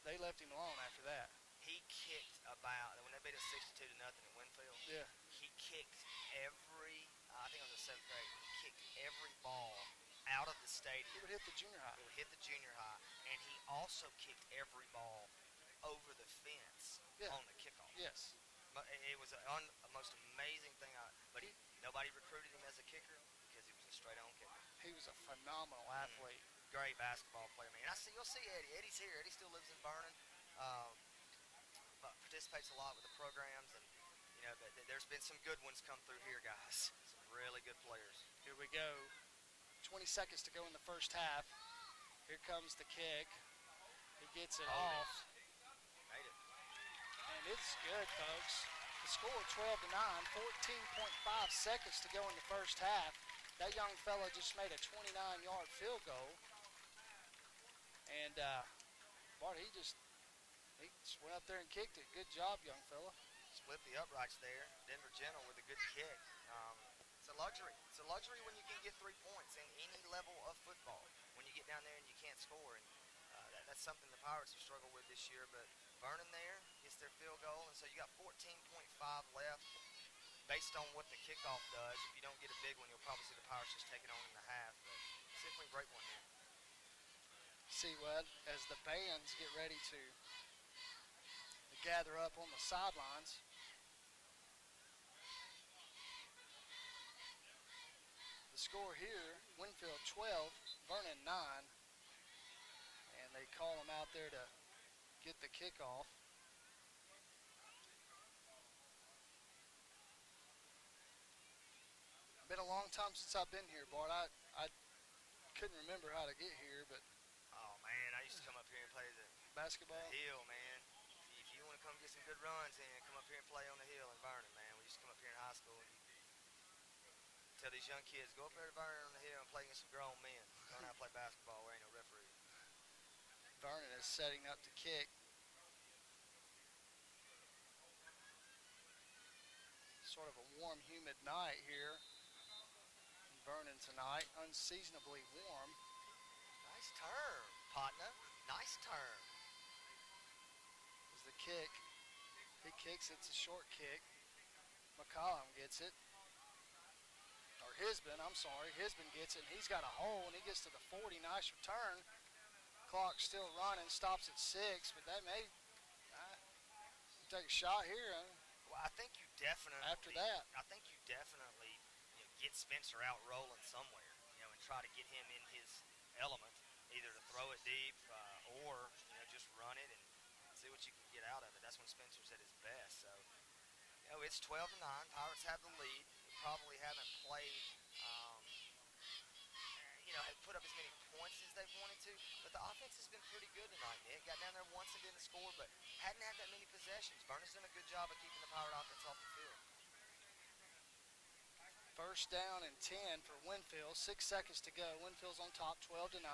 they left him alone after that. He kicked about, when they beat us 62-0 at Winfield, Yeah. he kicked every, I think it was the 7th grade, he kicked every ball out of the stadium. He would hit the junior high. It would hit the junior high, and he also kicked every ball over the fence on the kickoff. Yes. But it was a most amazing thing. But nobody recruited him as a kicker because he was a straight-on kicker. He was a phenomenal athlete. Great basketball player, man. You'll see Eddie. Eddie's here. Eddie still lives in Vernon. But participates a lot with the programs, and you know, there's been some good ones come through here, guys. Some really good players. Here we go. 20 seconds to go in the first half. Here comes the kick. He gets it off. Made it. And it's good, folks. The score 12-9, 14.5 seconds to go in the first half. That young fella just made a 29-yard field goal. And Bart, he just went up there and kicked it. Good job, young fella. Split the uprights there. Denver Gentle with a good kick. It's a luxury. It's a luxury when you can get 3 points in any level of football. When you get down there and you can't score, and that's something the Pirates have struggled with this year. But Vernon there gets their field goal, and so you got 14.5 left. Based on what the kickoff does, if you don't get a big one, you'll probably see the Pirates just take it on in the half. But see if we can break one here. See what, as the bands get ready to gather up on the sidelines. The score here, Winfield 12, Vernon 9. And they call them out there to get the kickoff. Been a long time since I've been here, Bart. I couldn't remember how to get here, but Oh, man, I used to come up here and play the basketball. hill, man. If you want to come get some good runs in, come up here and play on the hill in Vernon, man. We used to come up here in high school and tell these young kids, go up there to Vernon on the hill and play against some grown men. Learn how to play basketball where ain't no referee. Vernon is setting up to kick. Sort of a warm, humid night here in Vernon tonight. Unseasonably warm. Nice turn, partner. Nice turn. Is the kick. He kicks, it's a short kick. McCollum gets it. Or Hisbin, I'm sorry. Hisbin gets it, and he's got a hole, and he gets to the 40. Nice return. Clock's still running, stops at 6, but that may take a shot here. Well, I think you definitely After that. I think you definitely get Spencer out rolling somewhere, and try to get him in his element, either to throw it deep or just run it and see what you can get out of it. That's when Spencer's at his best. So it's 12-9. Pirates have the lead. They probably haven't played. Have put up as many points as they've wanted to, but the offense has been pretty good tonight, Nick. Got down there once and didn't score, but hadn't had that many possessions. Vernon's done a good job of keeping the Pirate offense off the field. First down and 10 for Winfield. 6 seconds to go. Winfield's on top, 12-9.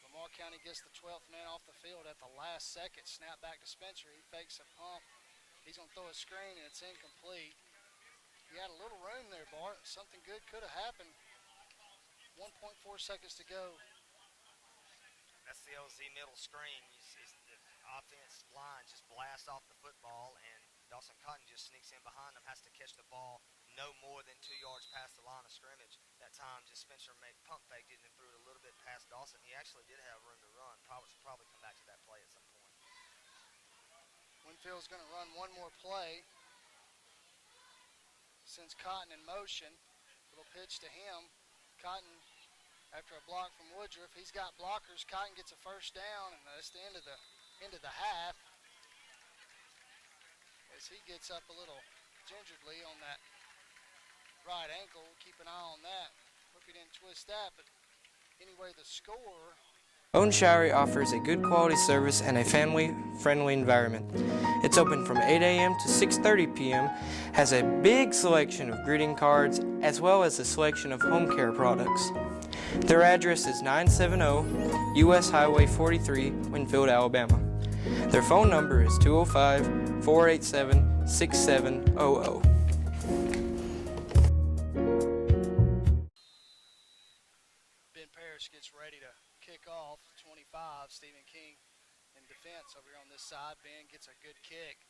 Lamar County gets the 12th man off the field at the last second. Snap back to Spencer. He fakes a pump. He's going to throw a screen, and it's incomplete. He had a little room there, Bart. Something good could have happened. 1.4 seconds to go. That's the LZ middle screen. The offense line just blasts off the football, and Dawson Cotton just sneaks in behind them, has to catch the ball no more than 2 yards past the line of scrimmage. That time, just Spencer pump faked it and threw it a little bit past Dawson. He actually did have room to run. Should probably come back to that play at some point. Winfield's going to run one more play. Sends Cotton in motion. Little pitch to him. Cotton, after a block from Woodruff, he's got blockers. Cotton gets a first down, and that's the end of the half. As he gets up a little gingerly on that right ankle, keep an eye on that. Hope he didn't twist that, but anyway, the score. Owen Showery offers a good quality service and a family-friendly environment. It's open from 8 a.m. to 6:30 p.m., has a big selection of greeting cards, as well as a selection of home care products. Their address is 970 U.S. Highway 43, Winfield, Alabama. Their phone number is 205-487-6700. Ben Parrish gets ready to kick off. 25, Stephen King in defense over here on this side. Ben gets a good kick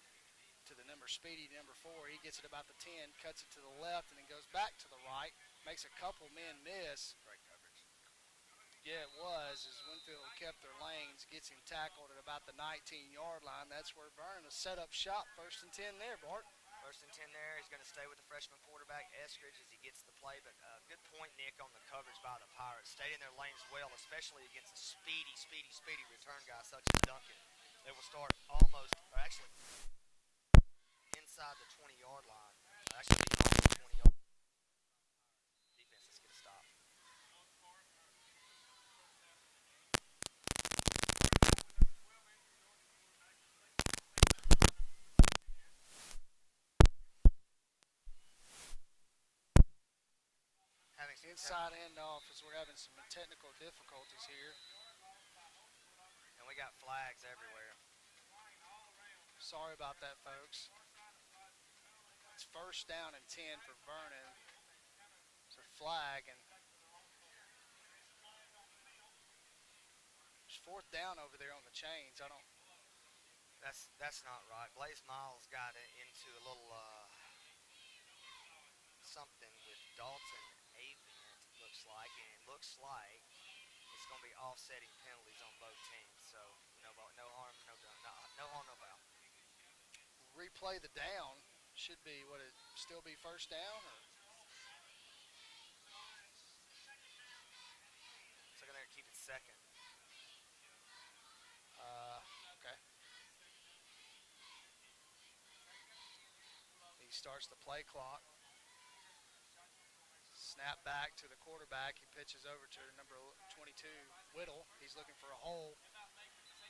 to the Speedy, number 4. He gets it about the 10, cuts it to the left, and then goes back to the right. Makes a couple men miss. Great coverage. Yeah, it was, as Winfield kept their lanes, gets him tackled at about the 19-yard line. That's where Vernon has set up shop. 1st and 10 there, Bart. 1st and 10 there. He's going to stay with the freshman quarterback, Eskridge, as he gets the play. But good point, Nick, on the coverage by the Pirates. Stayed in their lanes well, especially against a speedy return guy such as Duncan. They will start almost, or actually inside the 20-yard line. Actually, almost 20 yards. Defense, let's get a stop. inside handoff as we're having some technical difficulties here. And we got flags everywhere. Sorry about that, folks. It's first down and 10 for Vernon. It's a flag, and there's fourth down over there on the chains. That's not right. Blaze Miles got into a little something with Dalton Avent, looks like, and it looks like it's going to be offsetting penalties on both teams. So no harm, no foul. Replay the down. Should be, would it still be first down? Or? So they're going to keep it second. Okay. He starts the play clock. Snap back to the quarterback. He pitches over to number 22, Whittle. He's looking for a hole.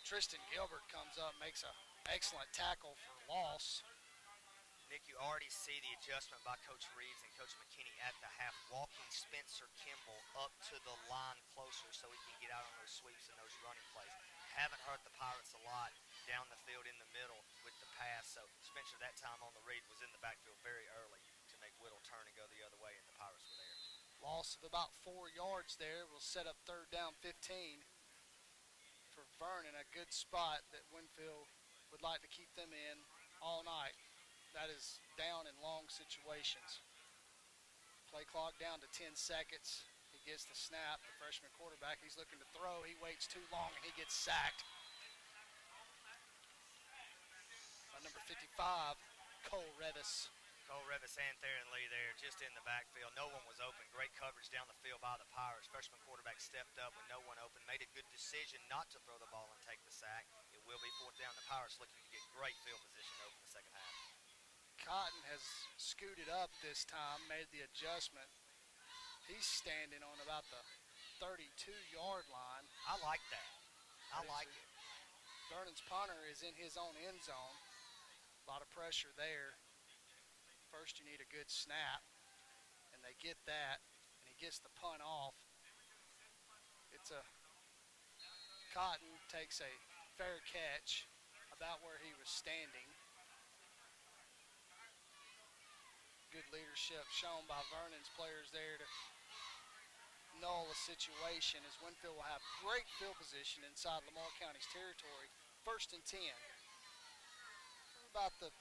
Tristan Gilbert comes up, makes an excellent tackle for loss. Nick, you already see the adjustment by Coach Reeves and Coach McKinney at the half, walking Spencer Kimball up to the line closer so he can get out on those sweeps and those running plays. Haven't hurt the Pirates a lot down the field in the middle with the pass, so Spencer that time on the read was in the backfield very early to make Whittle turn and go the other way, and the Pirates were there. Loss of about 4 yards there will set up third down 15 for Vernon, a good spot that Winfield would like to keep them in all night. That is down in long situations. Play clock down to 10 seconds. He gets the snap, the freshman quarterback. He's looking to throw. He waits too long, and he gets sacked by number 55, Cole Revis. Cole Revis and Theron Lee there just in the backfield. No one was open. Great coverage down the field by the Pirates. Freshman quarterback stepped up with no one open. Made a good decision not to throw the ball and take the sack. It will be fourth down. The Pirates looking to get great field position over the second half. Cotton has scooted up this time, made the adjustment. He's standing on about the 32-yard line. I like that. I like it. Vernon's punter is in his own end zone. A lot of pressure there. First, you need a good snap, and they get that, and he gets the punt off. Cotton takes a fair catch about where he was standing. Good leadership shown by Vernon's players there to null a situation, as Winfield will have great field position inside Lamar County's territory. First and 10. About the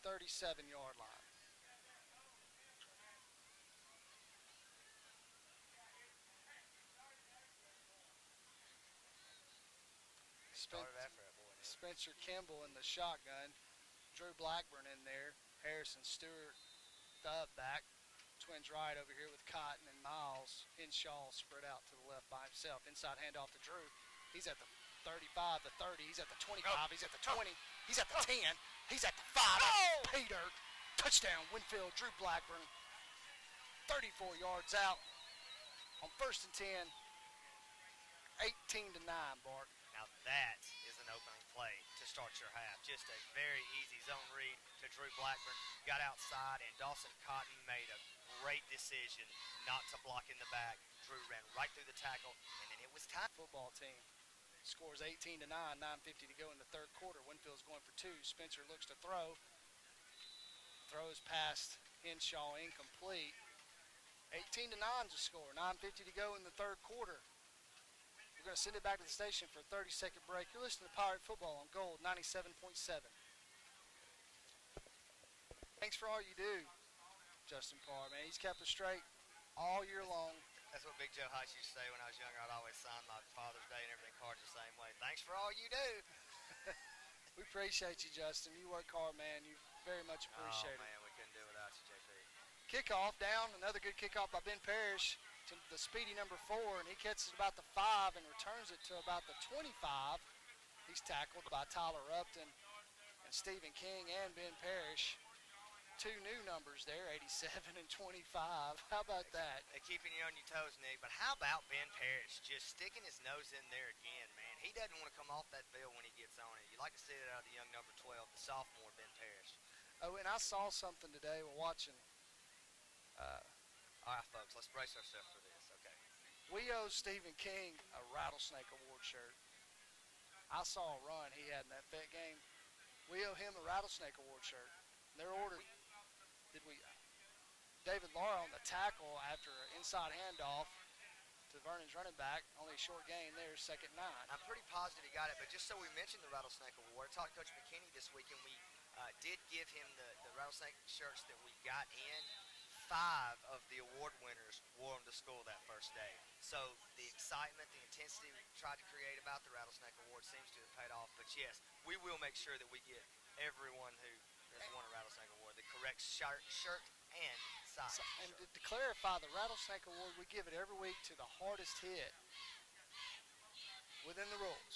37-yard line. Spencer Kimball in the shotgun. Drew Blackburn in there. Harrison Stewart, the up back. Twins right over here with Cotton and Miles. Henshaw spread out to the left by himself. Inside handoff to Drew. He's at the 35, the 30. He's at the 25. He's at the 20. He's at the 10. He's at the 5. Peter. Touchdown, Winfield. Drew Blackburn. 34 yards out on first and 10. 18-9, Bart. Now that is an opening play to start your half. Just a very easy zone read to Drew Blackburn. Got outside, and Dawson Cotton made a great decision not to block in the back. Drew ran right through the tackle, and then it was time. Football team scores 18-9, 9:50 to go in the third quarter. Winfield's going for two. Spencer looks to throw. Throws past Henshaw, incomplete. 18-9 is the score. 9:50 to go in the third quarter. We're going to send it back to the station for a 30-second break. You're listening to Pirate Football on Gold 97.7. Thanks for all you do, Justin Parr, man. He's kept us straight all year long. That's what Big Joe Heiss used to say when I was younger. I'd always sign my Father's Day and everything cards the same way. Thanks for all you do. We appreciate you, Justin. You work hard, man. You very much appreciate Oh, it. man, we couldn't do it without you, JP. Kickoff down. Another good kickoff by Ben Parrish to the speedy number 4, and he catches it about the 5 and returns it to about the 25. He's tackled by Tyler Upton and Stephen King and Ben Parrish. Two new numbers there, 87 and 25. How about that? They're keeping you on your toes, Nick. But how about Ben Parrish just sticking his nose in there again, man? He doesn't want to come off that field when he gets on it. You like to see that out of the young number 12, the sophomore Ben Parrish. Oh, and I saw something today while watching All So let's brace ourselves for this. Okay. We owe Stephen King a Rattlesnake Award shirt. I saw a run he had in that Fed game. We owe him a Rattlesnake Award shirt. They're ordered. David Lara on the tackle after an inside handoff to Vernon's running back. Only a short gain there, 2nd and 9. I'm pretty positive he got it, but just so we mentioned the Rattlesnake Award, I talked to Coach McKinney this week, and we did give him the Rattlesnake shirts that we got in. 5 of the award winners wore them to school that first day. So the excitement, the intensity we tried to create about the Rattlesnake Award seems to have paid off. But yes, we will make sure that we get everyone who has won a Rattlesnake Award the correct shirt and size. And to clarify, the Rattlesnake Award, we give it every week to the hardest hit within the rules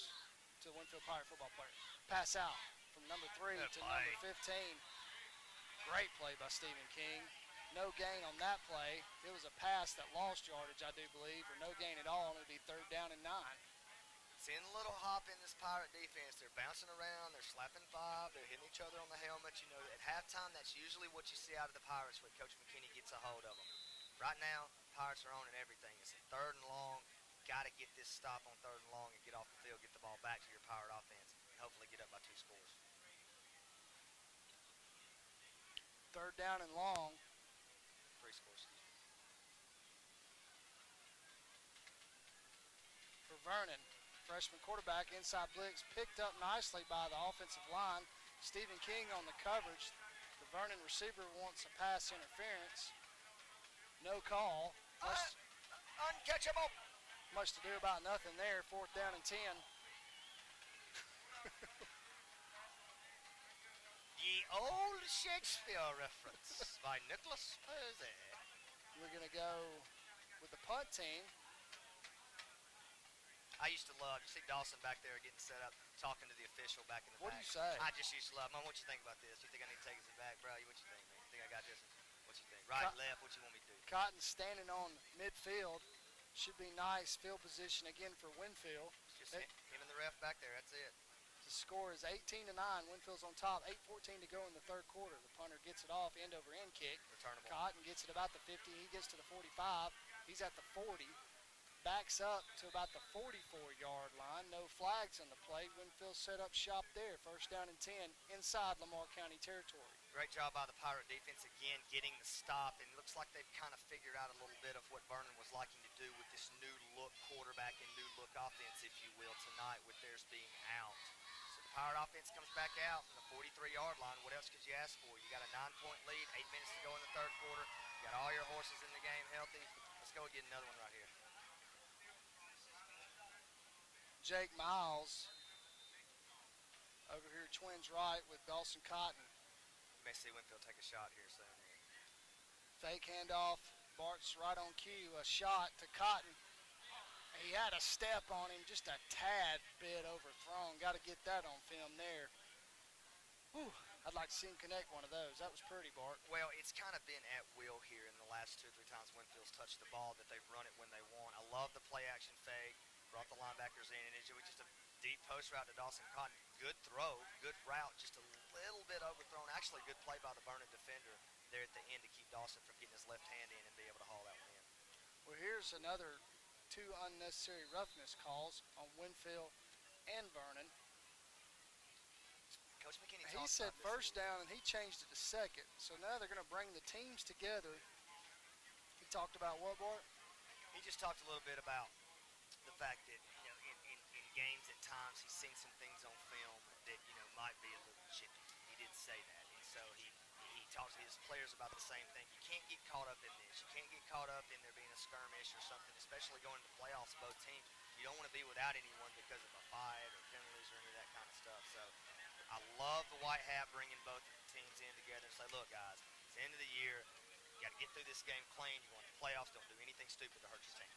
to a Winfield Pirate football player. Pass out from number 3 Good to play. number 15. Great play by Stephen King. No gain on that play. It was a pass that lost yardage, I do believe, or no gain at all, and it would be 3rd down and 9. Seeing a little hop in this Pirate defense. They're bouncing around. They're slapping 5. They're hitting each other on the helmet. You know, at halftime, that's usually what you see out of the Pirates when Coach McKinney gets a hold of them. Right now, Pirates are owning everything. It's a 3rd and long. Got to get this stop on 3rd and long and get off the field, get the ball back to your Pirate offense, and hopefully get up by 2 scores. 3rd down and long. 3 scores. For Vernon, freshman quarterback, inside blitz, picked up nicely by the offensive line. Stephen King on the coverage. The Vernon receiver wants a pass interference. No call. Uncatchable. Much to do about nothing there. 4th down and 10. Ye old Shakespeare reference by Nicholas Posey. We're going to go with the punt team. I used to love, you see Dawson back there getting set up, talking to the official back in the What back. do you say? I just used to love, Mom, what you think about this? You think I need to take this back, bro? What you think, man? You think I got this? What you think? Right, left, what you want me to do? Cotton standing on midfield. Should be nice field position again for Winfield. Just him and the ref back there, that's it. The score is 18-9. Winfield's on top. 8:14 to go in the 3rd quarter. The punter gets it off, end over end kick. Returnable. Cotton gets it about the 50. He gets to the 45. He's at the 40. Backs up to about the 44-yard line. No flags on the play. Winfield set up shop there. 1st down and 10 inside Lamar County territory. Great job by the Pirate defense again, getting the stop, and looks like they've kind of figured out a little bit of what Vernon was liking to do with this new look quarterback and new look offense, if you will, tonight with theirs being out. So the Pirate offense comes back out from the 43-yard line. What else could you ask for? You got a 9-point lead, 8 minutes to go in the 3rd quarter. You got all your horses in the game healthy. Let's go and get another one right here. Jake Miles over here, twins right with Dawson Cotton. You may see Winfield take a shot here soon. Fake handoff. Bart's right on cue. A shot to Cotton. He had a step on him, just a tad bit overthrown. Got to get that on film there. Whew, I'd like to see him connect one of those. That was pretty, Bart. Well, it's kind of been at will here in the last 2 or 3 times Winfield's touched the ball that they've run it when they want. I love the play action fake. Brought the linebackers in, and it was just a deep post route to Dawson Cotton. Good throw, good route, just a little bit overthrown. Actually, good play by the Vernon defender there at the end to keep Dawson from getting his left hand in and be able to haul that one in. Well, here's another 2 unnecessary roughness calls on Winfield and Vernon. Coach McKinney He talked said about this 1st down, and he changed it to 2nd. So now they're going to bring the teams together. He talked about what, Bart? He just talked a little bit about the fact that, you know, in games at times he's seen some things on film that, you know, might be a little chippy. He did say that. And so he talks to his players about the same thing. You can't get caught up in this. You can't get caught up in there being a skirmish or something, especially going to the playoffs, both teams. You don't want to be without anyone because of a fight or penalties or any of that kind of stuff. So I love the white hat bringing both of the teams in together and say, look, guys, it's the end of the year. You got to get through this game clean. You want the playoffs. Don't do anything stupid to hurt your team.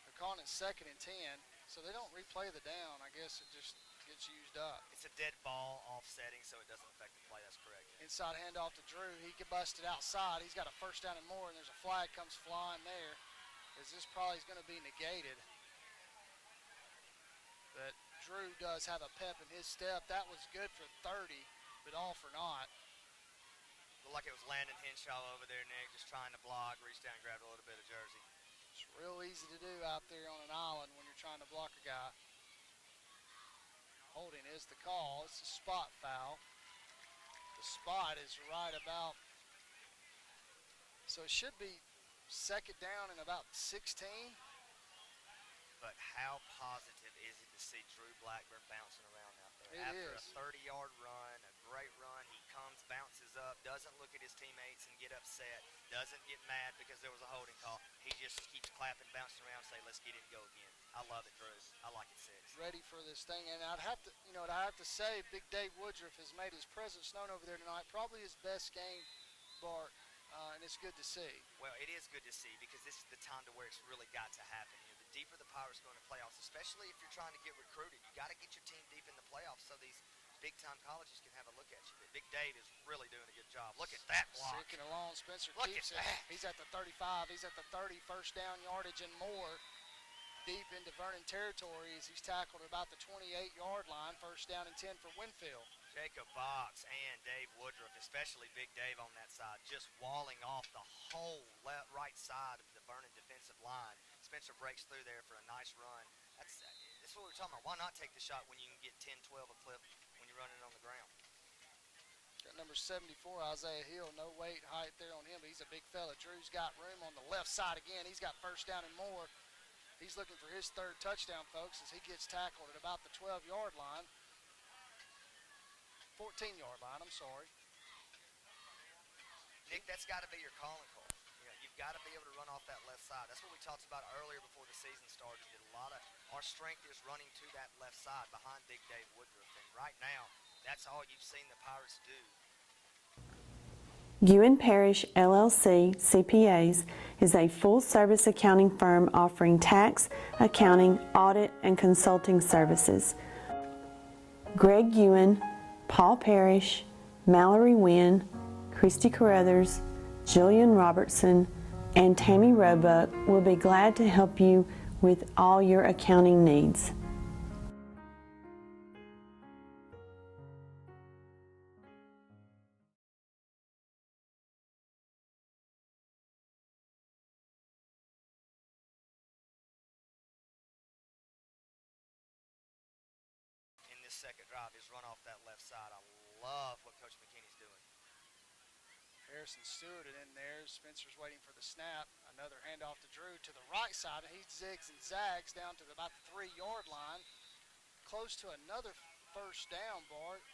They're calling it 2nd and 10, so they don't replay the down. I guess it just gets used up. It's a dead ball offsetting, so it doesn't affect the play. That's correct. Inside handoff to Drew. He can bust it outside. He's got a 1st down and more, and there's a flag comes flying there. As this probably is going to be negated. But Drew does have a pep in his step. That was good for 30, but all for naught. Looked like it was Landon Henshaw over there, Nick, just trying to block, reached down and grabbed a little bit of jersey. It's real easy to do out there on an island when you're trying to block a guy. Holding is the call. It's a spot foul. The spot is right about, so it should be second down and about 16. But how positive is it to see Drew Blackburn bouncing around out there? It After is. a 30-yard run, a great run, he comes, bounces up, doesn't look at his teammates and get upset, doesn't get mad because there was a holding call. He just keeps clapping, bouncing around, say, let's get it and go again. I love it, Drew. I like it, 6. Ready for this thing, and I'd have to say, Big Dave Woodruff has made his presence known over there tonight. Probably his best game, Bart, and it's good to see. Well, it is good to see because this is the time to where it's really got to happen. You know, the deeper the Pirates go in the playoffs, especially if you're trying to get recruited, you got to get your team deep in the playoffs so these big-time colleges can have a look at you. But Big Dave is really doing a good job. Look at that block. Sicking along, Spencer Look keeps at it. that. He's at the 35. He's at the 30. First down yardage and more. Deep into Vernon territory as he's tackled at about the 28-yard line. First down and 10 for Winfield. Jacob Box and Dave Woodruff, especially Big Dave on that side, just walling off the whole right side of the Vernon defensive line. Spencer breaks through there for a nice run. That's what we're talking about. Why not take the shot when you can get 10, 12 a clip when you're running on the ground? Got number 74, Isaiah Hill. No weight, height there on him, but he's a big fella. Drew's got room on the left side again. He's got first down and more. He's looking for his third touchdown, folks, as he gets tackled at about the 12-yard line. 14-yard line, I'm sorry. Nick, that's got to be your calling card. You know, you've got to be able to run off that left side. That's what we talked about earlier before the season started. Our strength is running to that left side behind Big Dave Woodruff. And right now, that's all you've seen the Pirates do. Ewan Parrish LLC CPAs is a full-service accounting firm offering tax, accounting, audit, and consulting services. Greg Ewan, Paul Parrish, Mallory Wynn, Christy Carruthers, Jillian Robertson, and Tammy Roebuck will be glad to help you with all your accounting needs. In this second drive is run off that left side. I love what Coach McKinney's doing. Harrison Stewart in there. Spencer's waiting for the snap. Another handoff to Drew to the right side. He zigs and zags down to about the 3-yard line. Close to another first down, Bart.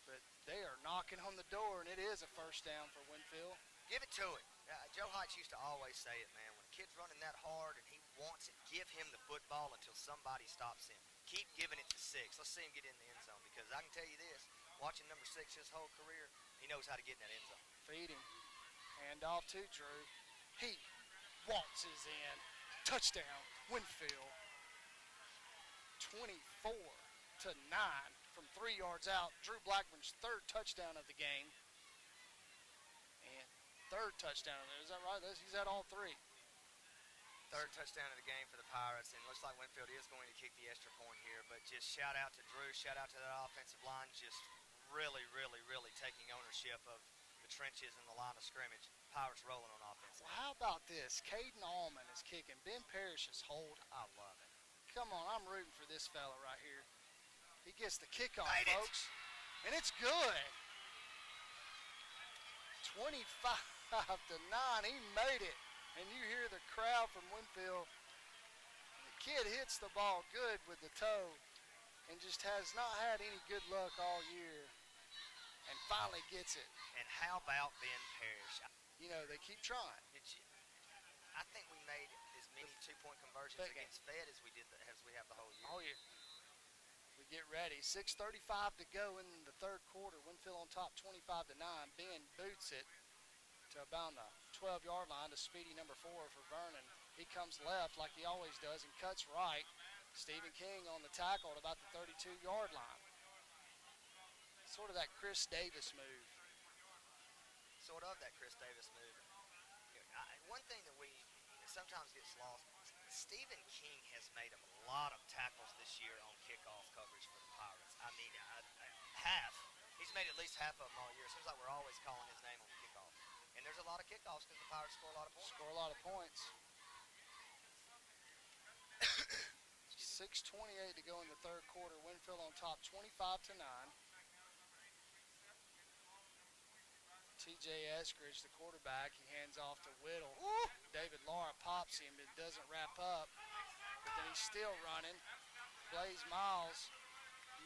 But they are knocking on the door, and it is a first down for Winfield. Give it to him. Joe Heights used to always say it, man. When a kid's running that hard and he wants it, give him the football until somebody stops him. Keep giving it to 6. Let's see him get in the end zone because I can tell you this, watching number 6 his whole career, he knows how to get in that end zone. Feed him. Hand off to Drew. He waltzes in. Touchdown, Winfield. 24-9 from 3 yards out. Drew Blackburn's third touchdown of the game. And third touchdown. Is that right? He's had all 3. Third touchdown of the game for the Pirates, and looks like Winfield is going to kick the extra point here. But just shout out to Drew, shout out to that offensive line, just really, really, really taking ownership of the trenches and the line of scrimmage. Pirates rolling on offense. Well, how about this? Caden Allman is kicking. Ben Parrish is hold. I love it. Come on, I'm rooting for this fella right here. He gets the kickoff, Made it. folks. And it's good. 25-9. He made it. And you hear the crowd from Winfield. The kid hits the ball good with the toe and just has not had any good luck all year. And finally gets it. And how about Ben Parrish? You know, they keep trying. I think we made as many two-point conversions That game. against Fed as we have the whole year. Oh, yeah. We get ready. 6:35 to go in the third quarter. Winfield on top 25-9. Ben boots it to about the 12-yard line to speedy number 4 for Vernon. He comes left like he always does and cuts right. Stephen King on the tackle at about the 32-yard line. Sort of that Chris Davis move. Sort of that Chris Davis move. One thing that we sometimes gets lost, Stephen King has made a lot of tackles this year on kickoff coverage for the Pirates. I mean, half. He's made at least half of them all year. Seems like we're always calling his name on the kickoff. And there's a lot of kickoffs because the Pirates score a lot of points. Score a lot of points. 6:28 to go in the third quarter. Winfield on top, 25-9. TJ Eskridge, the quarterback, he hands off to Whittle. David Laura pops him. It doesn't wrap up, but then he's still running. Blaze Miles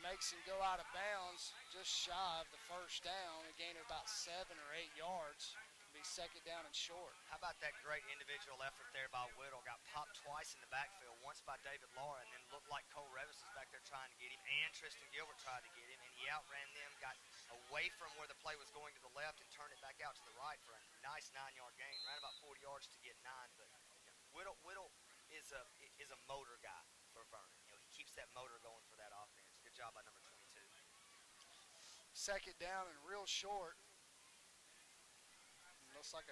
makes him go out of bounds, just shy of the first down, a gain of about 7 or 8 yards. It'll be second down and short. How about that great individual effort there by Whittle? Got popped twice in the backfield, once by David Laura, and then looked like Cole Revis was back there trying to get him, and Tristan Gilbert tried to get him, and he outran them, got away from where the play was going to the left and turned it back out to the right for a nice 9-yard gain, ran about 40 yards to get 9, but Whittle is a motor guy for Vernon. You know, he keeps that motor going for that offense. Good job by number 22. Second down and real short. Looks like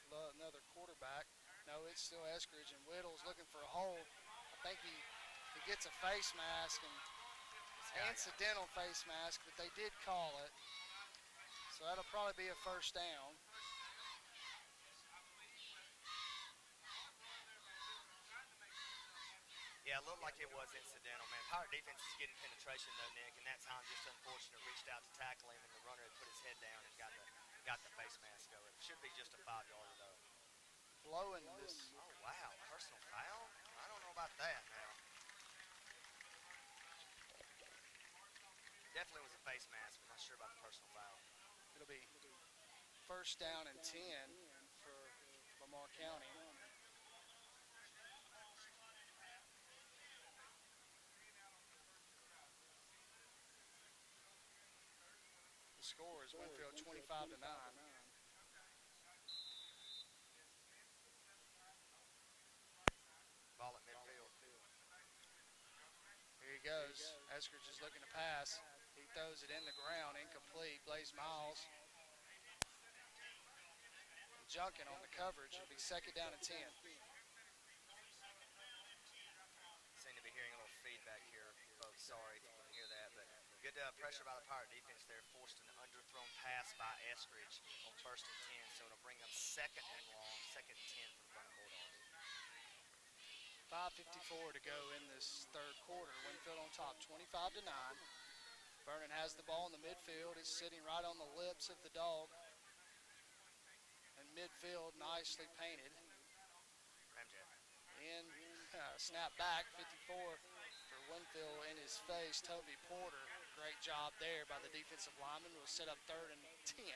another quarterback. No, it's still Eskridge, and Whittle's looking for a hole. I think he gets a face mask and incidental face mask, but they did call it. So that'll probably be a first down. Yeah, it looked like it was incidental, man. Pirate defense is getting penetration though, Nick, and that time just unfortunate reached out to tackle him, and the runner had put his head down and got the face mask going. It should be just a 5-yarder though. Blowing this. Oh wow, personal foul? I don't know about that now. Definitely was a face mask, but not sure about the personal foul. It'll be first down and 10 for Lamar County. The score is Winfield 25-9. Ball at midfield. Here he goes. Eskridge is looking to pass. He throws it in the ground, incomplete. Blaze Miles junking on the coverage. It'll be second down and 10. Seem to be hearing a little feedback here, folks. Sorry if you can hear that, but good pressure by the Pirate defense there. Forced an underthrown pass by Eskridge on first and 10, so it'll bring up second and long, second and 10 for the Vernon Bulldogs. 5:54 to go in this third quarter. Winfield on top, 25-9. Vernon has the ball in the midfield. It's sitting right on the lips of the dog. And midfield, nicely painted. Ramjet. In, snap back, 54 for Winfield in his face. Toby Porter, great job there by the defensive lineman. Will set up third and 10.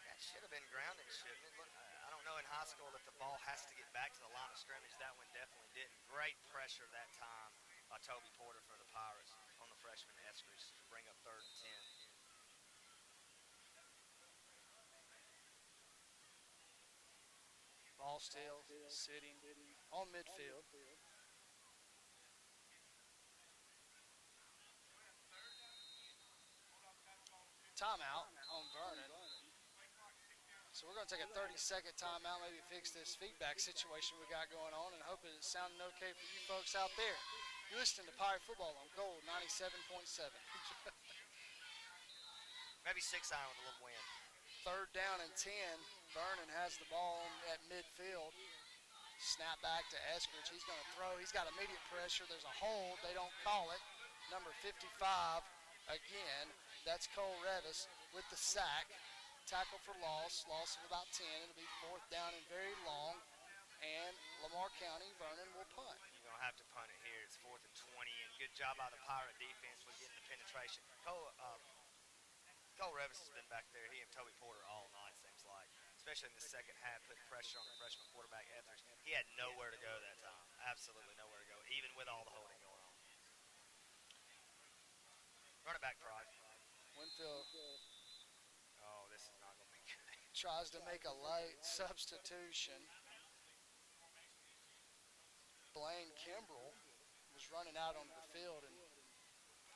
That should have been grounded, shouldn't it? Look, I don't know in high school if the ball has to get back to the line of scrimmage. That one definitely didn't. Great pressure that time by Toby Porter for the Pirates on the freshman Eskridge to bring up third and 10. Ball still sitting on midfield. Timeout on Vernon. So we're going to take a 30-second timeout, maybe fix this feedback situation we got going on, and hope it's sounding okay for you folks out there. You're listening to Pirate Football on Gold 97.7. Maybe 6-iron with a little wind. Third down and 10. Vernon has the ball at midfield. Snap back to Eskridge. He's going to throw. He's got immediate pressure. There's a hold. They don't call it. Number 55 again. That's Cole Revis with the sack. Tackle for loss of about 10. It'll be fourth down and very long. And Lamar County, Vernon will punt. You're going to have to punt it here. It's 4th and 20, and good job by the Pirate defense with getting the penetration. Cole Revis has been back there. He and Toby Porter all night, seems like. Especially in the second half, putting pressure on the freshman quarterback Etheridge. He had nowhere to go that time. Absolutely nowhere to go, even with all the holding going on. Run it back, Pride. Winfield Oh, this is not going to be good. tries to make a late substitution. Blaine Kimbrell was running out onto the field, and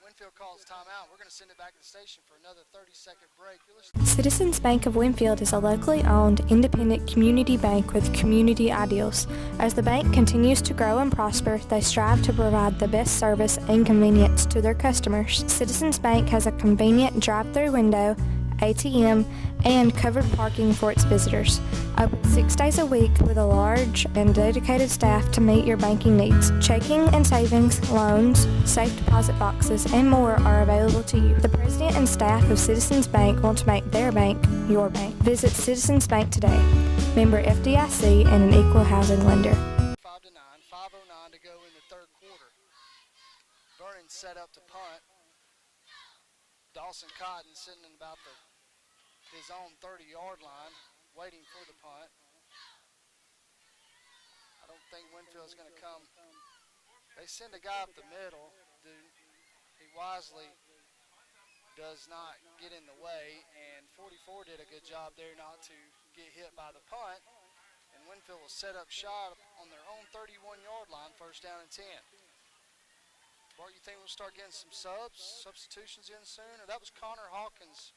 Winfield calls timeout. We're going to send it back to the station for another 30-second break. Citizens Bank of Winfield is a locally owned, independent community bank with community ideals. As the bank continues to grow and prosper, they strive to provide the best service and convenience to their customers. Citizens Bank has a convenient drive-through window, ATM, and covered parking for its visitors. Open 6 days a week with a large and dedicated staff to meet your banking needs. Checking and savings, loans, safe deposit boxes, and more are available to you. The president and staff of Citizens Bank want to make their bank your bank. Visit Citizens Bank today. Member FDIC and an equal housing lender. 5-9, 5:09 to go in the third quarter. Vernon set up to punt. Dawson Cotton sitting in about his own 30-yard line, waiting for the punt. I don't think Winfield's going to come. They send a guy up the middle. He wisely does not get in the way, and 44 did a good job there not to get hit by the punt. And Winfield will set up shot on their own 31-yard line, first down and 10. Bart, you think we'll start getting some substitutions in soon? Or that was Connor Hawkins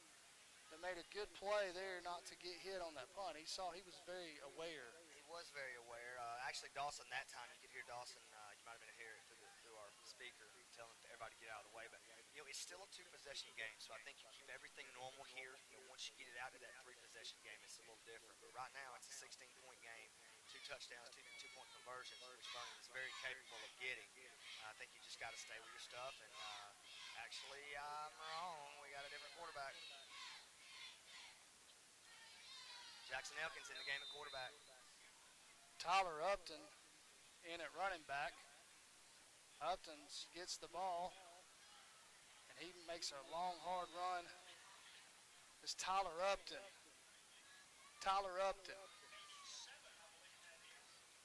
that made a good play there not to get hit on that punt. He was very aware. He was very aware. Actually, Dawson, that time, you could hear Dawson, you might have been hearing it through our speaker, telling everybody to get out of the way. But, it's still a two-possession game, so I think you keep everything normal here. Once you get it out to that three-possession game, it's a little different. But right now, it's a 16-point game, 2 touchdowns, 2-point conversions, which Vernon is very capable of getting. I think you just got to stay with your stuff. And actually, I'm wrong. We got a different quarterback. Jackson Elkins in the game at quarterback. Tyler Upton in at running back. Upton gets the ball, and he makes a long, hard run. It's Tyler Upton. Tyler Upton.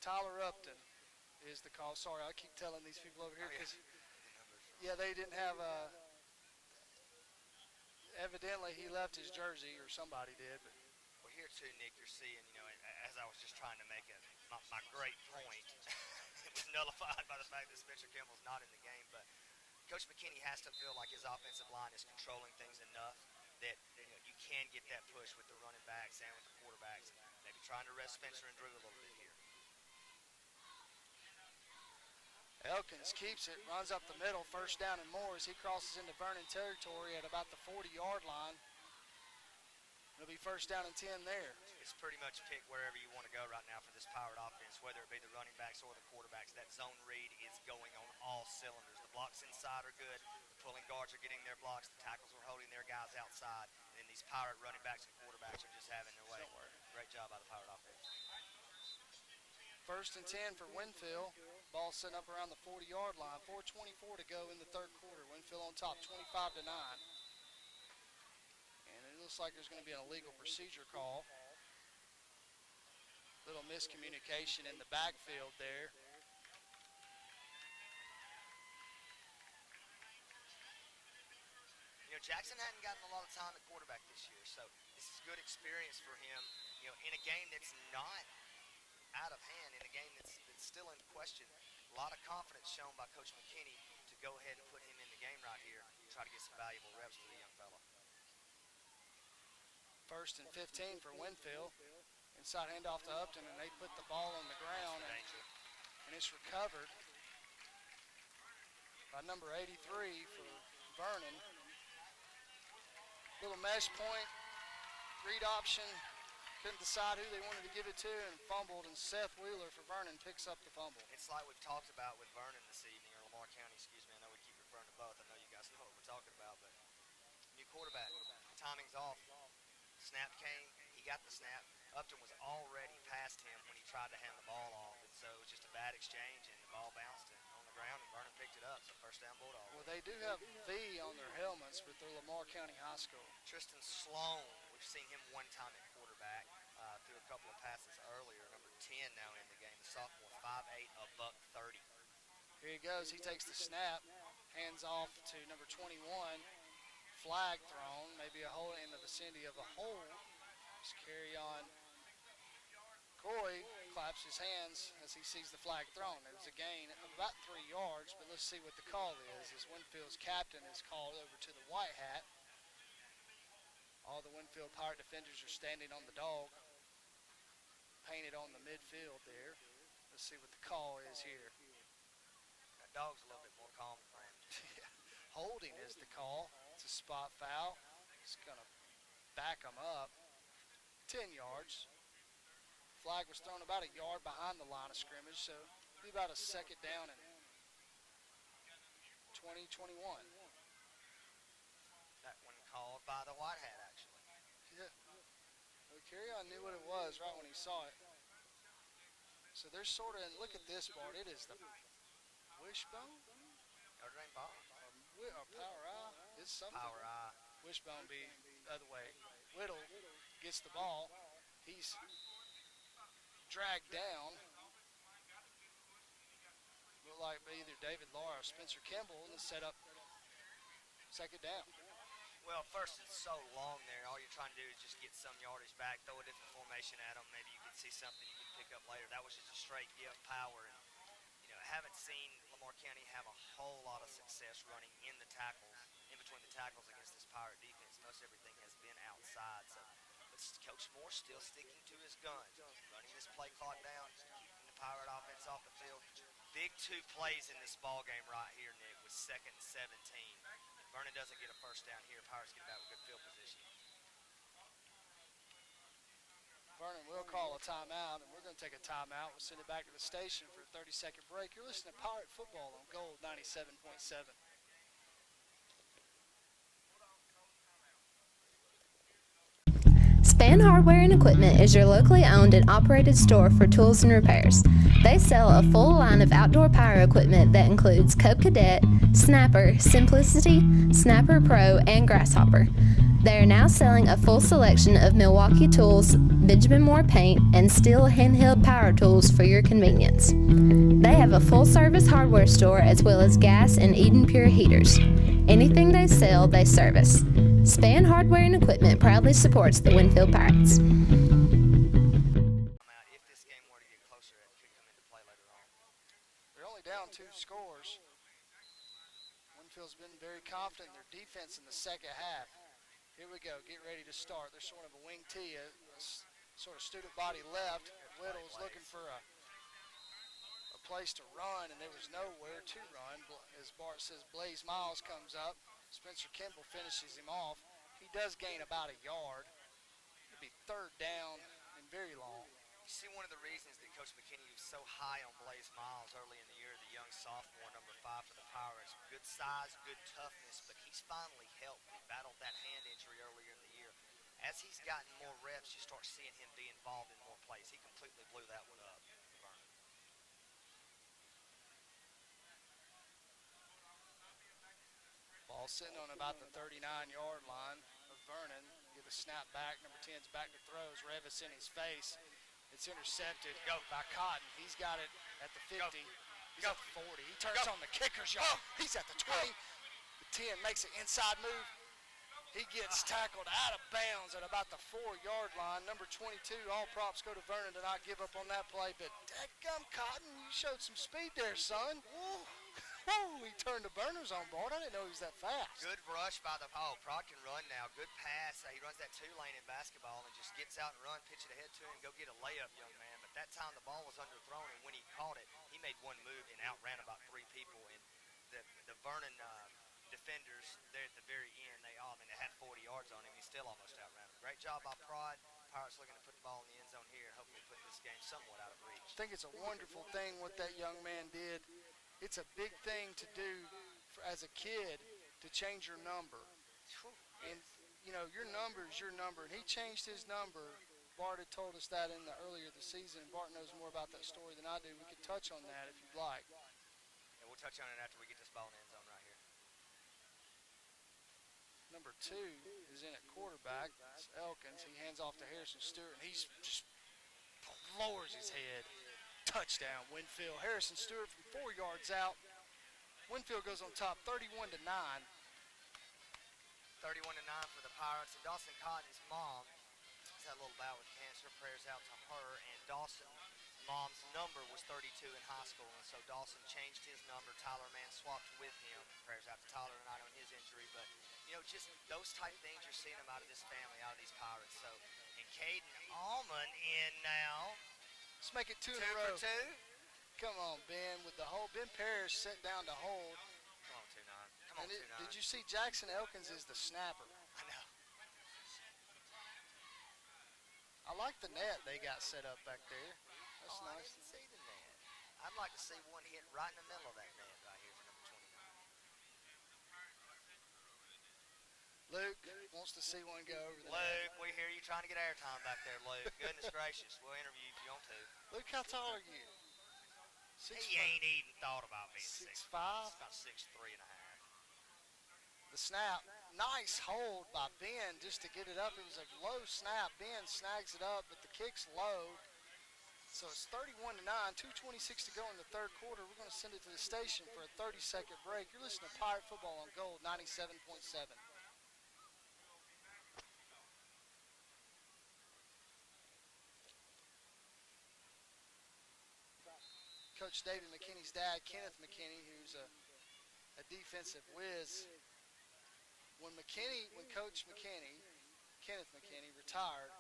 Tyler Upton is the call. Sorry, I keep telling these people over here because, they didn't have evidently he left his jersey, or somebody did. But here too, Nick, you're seeing, as I was just trying to make my great point, it was nullified by the fact that Spencer Kimball's not in the game, but Coach McKinney has to feel like his offensive line is controlling things enough that you can get that push with the running backs and with the quarterbacks, maybe trying to rest Spencer and Drew a little bit here. Elkins keeps it, runs up the middle, first down and more as he crosses into Vernon territory at about the 40-yard line. It'll be first down and 10 there. It's pretty much pick wherever you want to go right now for this powered offense, whether it be the running backs or the quarterbacks. That zone read is going on all cylinders. The blocks inside are good. The pulling guards are getting their blocks. The tackles are holding their guys outside. And then these powered running backs and quarterbacks are just having their way. Great job by the powered offense. First and 10 for Winfield. Ball sitting up around the 40-yard line. 4:24 to go in the third quarter. Winfield on top, 25-9. Looks like there's going to be an illegal procedure call. Little miscommunication in the backfield there. Jackson hadn't gotten a lot of time at quarterback this year, so this is good experience for him. In a game that's not out of hand, in a game that's still in question. A lot of confidence shown by Coach McKinney to go ahead and put him in the game right here and try to get some valuable reps for the young fella. First and 15 for Winfield. Inside handoff to Upton, and they put the ball on the ground, and it's recovered by number 83 for Vernon. Little mesh point, read option, couldn't decide who they wanted to give it to, and fumbled, and Seth Wheeler for Vernon picks up the fumble. It's like we've talked about with Vernon this evening, or Lamar County, excuse me. I know we keep referring to both. I know you guys know what we're talking about, but new quarterback, timing's off. Snap came, he got the snap. Upton was already past him when he tried to hand the ball off, and so it was just a bad exchange, and the ball bounced on the ground, and Vernon picked it up, so first down Bulldog. Well, they do have V on their helmets with their Lamar County High School. Tristan Sloan, we've seen him one time at quarterback, threw a couple of passes earlier, number 10 now in the game, the sophomore, 5'8", $130. Here he goes, he takes the snap, hands off to number 21. Flag thrown, maybe a hole in the vicinity of a hole. Just carry on. Coy claps claps his hands as he sees the flag thrown. It was a gain of about 3 yards, but let's see what the call is as Winfield's captain is called over to the white hat. All the Winfield Pirate defenders are standing on the dog, painted on the midfield there. Let's see what the call is here. That dog's a little bit more calm than Brandon. Holding is the call. It's a spot foul. It's going to back him up 10 yards. Flag was thrown about a yard behind the line of scrimmage, so it'll be about a second down and 20-21. That one called by the white hat, actually. Yeah. Well, Carry-On knew what it was right when he saw it. So they're sort of, look at this, Bart. It is the wishbone Notre Dame ball. or power eye. It's something. Power eye. Wishbone be the other way. Whittle gets the ball. He's dragged down. Looked like either David Law or Spencer Kimball, and set up second down. Well, first it's so long there. All you're trying to do is just get some yardage back, throw a different formation at them. Maybe you can see something you can pick up later. That was just a straight give power. And, haven't seen Lamar County have a whole lot of success running in the tackles, in between the tackles against this Pirate defense. Most everything has been outside. So, but Coach Moore still sticking to his guns, running this play clock down, keeping the Pirate offense off the field. Big 2 plays in this ball game right here, Nick, with 2nd and 17. If Vernon doesn't get a first down here, Pirates get back with good field position. Vernon will call a timeout, and we're going to take a timeout. We'll send it back to the station for a 30-second break. You're listening to Pirate Football on Gold 97.7. Span Hardware and Equipment is your locally owned and operated store for tools and repairs. They sell a full line of outdoor power equipment that includes Cub Cadet, Snapper, Simplicity, Snapper Pro, and Grasshopper. They are now selling a full selection of Milwaukee tools, Benjamin Moore paint, and steel handheld power tools for your convenience. They have a full-service hardware store as well as gas and Eden Pure heaters. Anything they sell, they service. Span Hardware and Equipment proudly supports the Winfield Pirates. If this game were to get closer, it could come into play later on. They're only down 2 scores. Winfield's been very confident in their defense in the second half. Here we go, get ready to start. They're sort of a wing tee, a sort of student body left. Whittle's looking for a place to run, and there was nowhere to run. As Bart says, Blaze Miles comes up. Spencer Kimball finishes him off. He does gain about a yard. It'll be 3rd down and very long. You see, one of the reasons that Coach McKinney was so high on Blaze Miles early in the year, the young sophomore, number 5 for the Pirates. Good size, good toughness, but he's finally helped. He battled that hand injury earlier in the year. As he's gotten more reps, you start seeing him be involved in more plays. He completely blew that one up. Ball sitting on about the 39-yard line of Vernon. Get the snap back. Number 10's back to throws. Revis in his face. It's intercepted by Cotton. He's got it at the 50. He's at the 40. He turns on the kicker's yard. He's at the 20. The 10 makes an inside move. He gets tackled out of bounds at about the 4-yard line. Number 22, all props go to Vernon to not give up on that play. But dadgum Cotton, you showed some speed there, son. He turned the burners on, Bart. I didn't know he was that fast. Good rush by the Prod can run now. Good pass. He runs that 2-lane in basketball and just gets out and run, pitch it ahead to him, go get a layup, young man. But that time the ball was underthrown, and when he caught it, he made one move and outran about 3 people. And the Vernon defenders there at the very end, they had 40 yards on him. He still almost outran him. Great job by Prod. Pirates looking to put the ball in the end zone here and hopefully put this game somewhat out of reach. I think it's a wonderful thing what that young man did. It's a big thing to do as a kid to change your number. And, your number is your number. And he changed his number. Bart had told us that earlier this season. Bart knows more about that story than I do. We could touch on that if you'd like. And we'll touch on it after we get this ball in the end zone right here. Number 2 is in at quarterback. It's Elkins. He hands off to Harrison Stewart, and he just lowers his head. Touchdown, Winfield. Harrison Stewart from 4 yards out. Winfield goes on top, 31-9. 31-9 for the Pirates. And Dawson Cotton's mom has had a little bout with cancer. Prayers out to her. And Dawson's mom's number was 32 in high school, and so Dawson changed his number. Tyler Mann swapped with him. Prayers out to Tyler tonight on his injury, but just those type things you're seeing them out of this family, out of these Pirates. So, and Caden Allman in now. Let's make it two in Two a row. for two. Come on, Ben, with the hold. Ben Parrish sent down to hold. Come on, 2-9. Come on, And 2-9. did you see Jackson Elkins is the snapper? I know. I like the net they got set up back there. That's I nice. didn't see the net. I'd like to see one hit right in the middle of that net right here for number 29. Luke wants to see one go over the net. Luke, we hear you trying to get airtime back there, Luke. Goodness gracious, we'll interview you if you want to. Luke, how tall are you? He ain't even thought about being 6'5". 6'5". About 6'3 and a half. The snap, nice hold by Ben just to get it up. It was a low snap. Ben snags it up, but the kick's low. So it's 31-9, 2:26 to go in the third quarter. We're going to send it to the station for a 30-second break. You're listening to Pirate Football on Gold 97.7. Coach David McKinney's dad, Kenneth McKinney, who's a defensive whiz. When Coach McKinney, Kenneth McKinney, retired,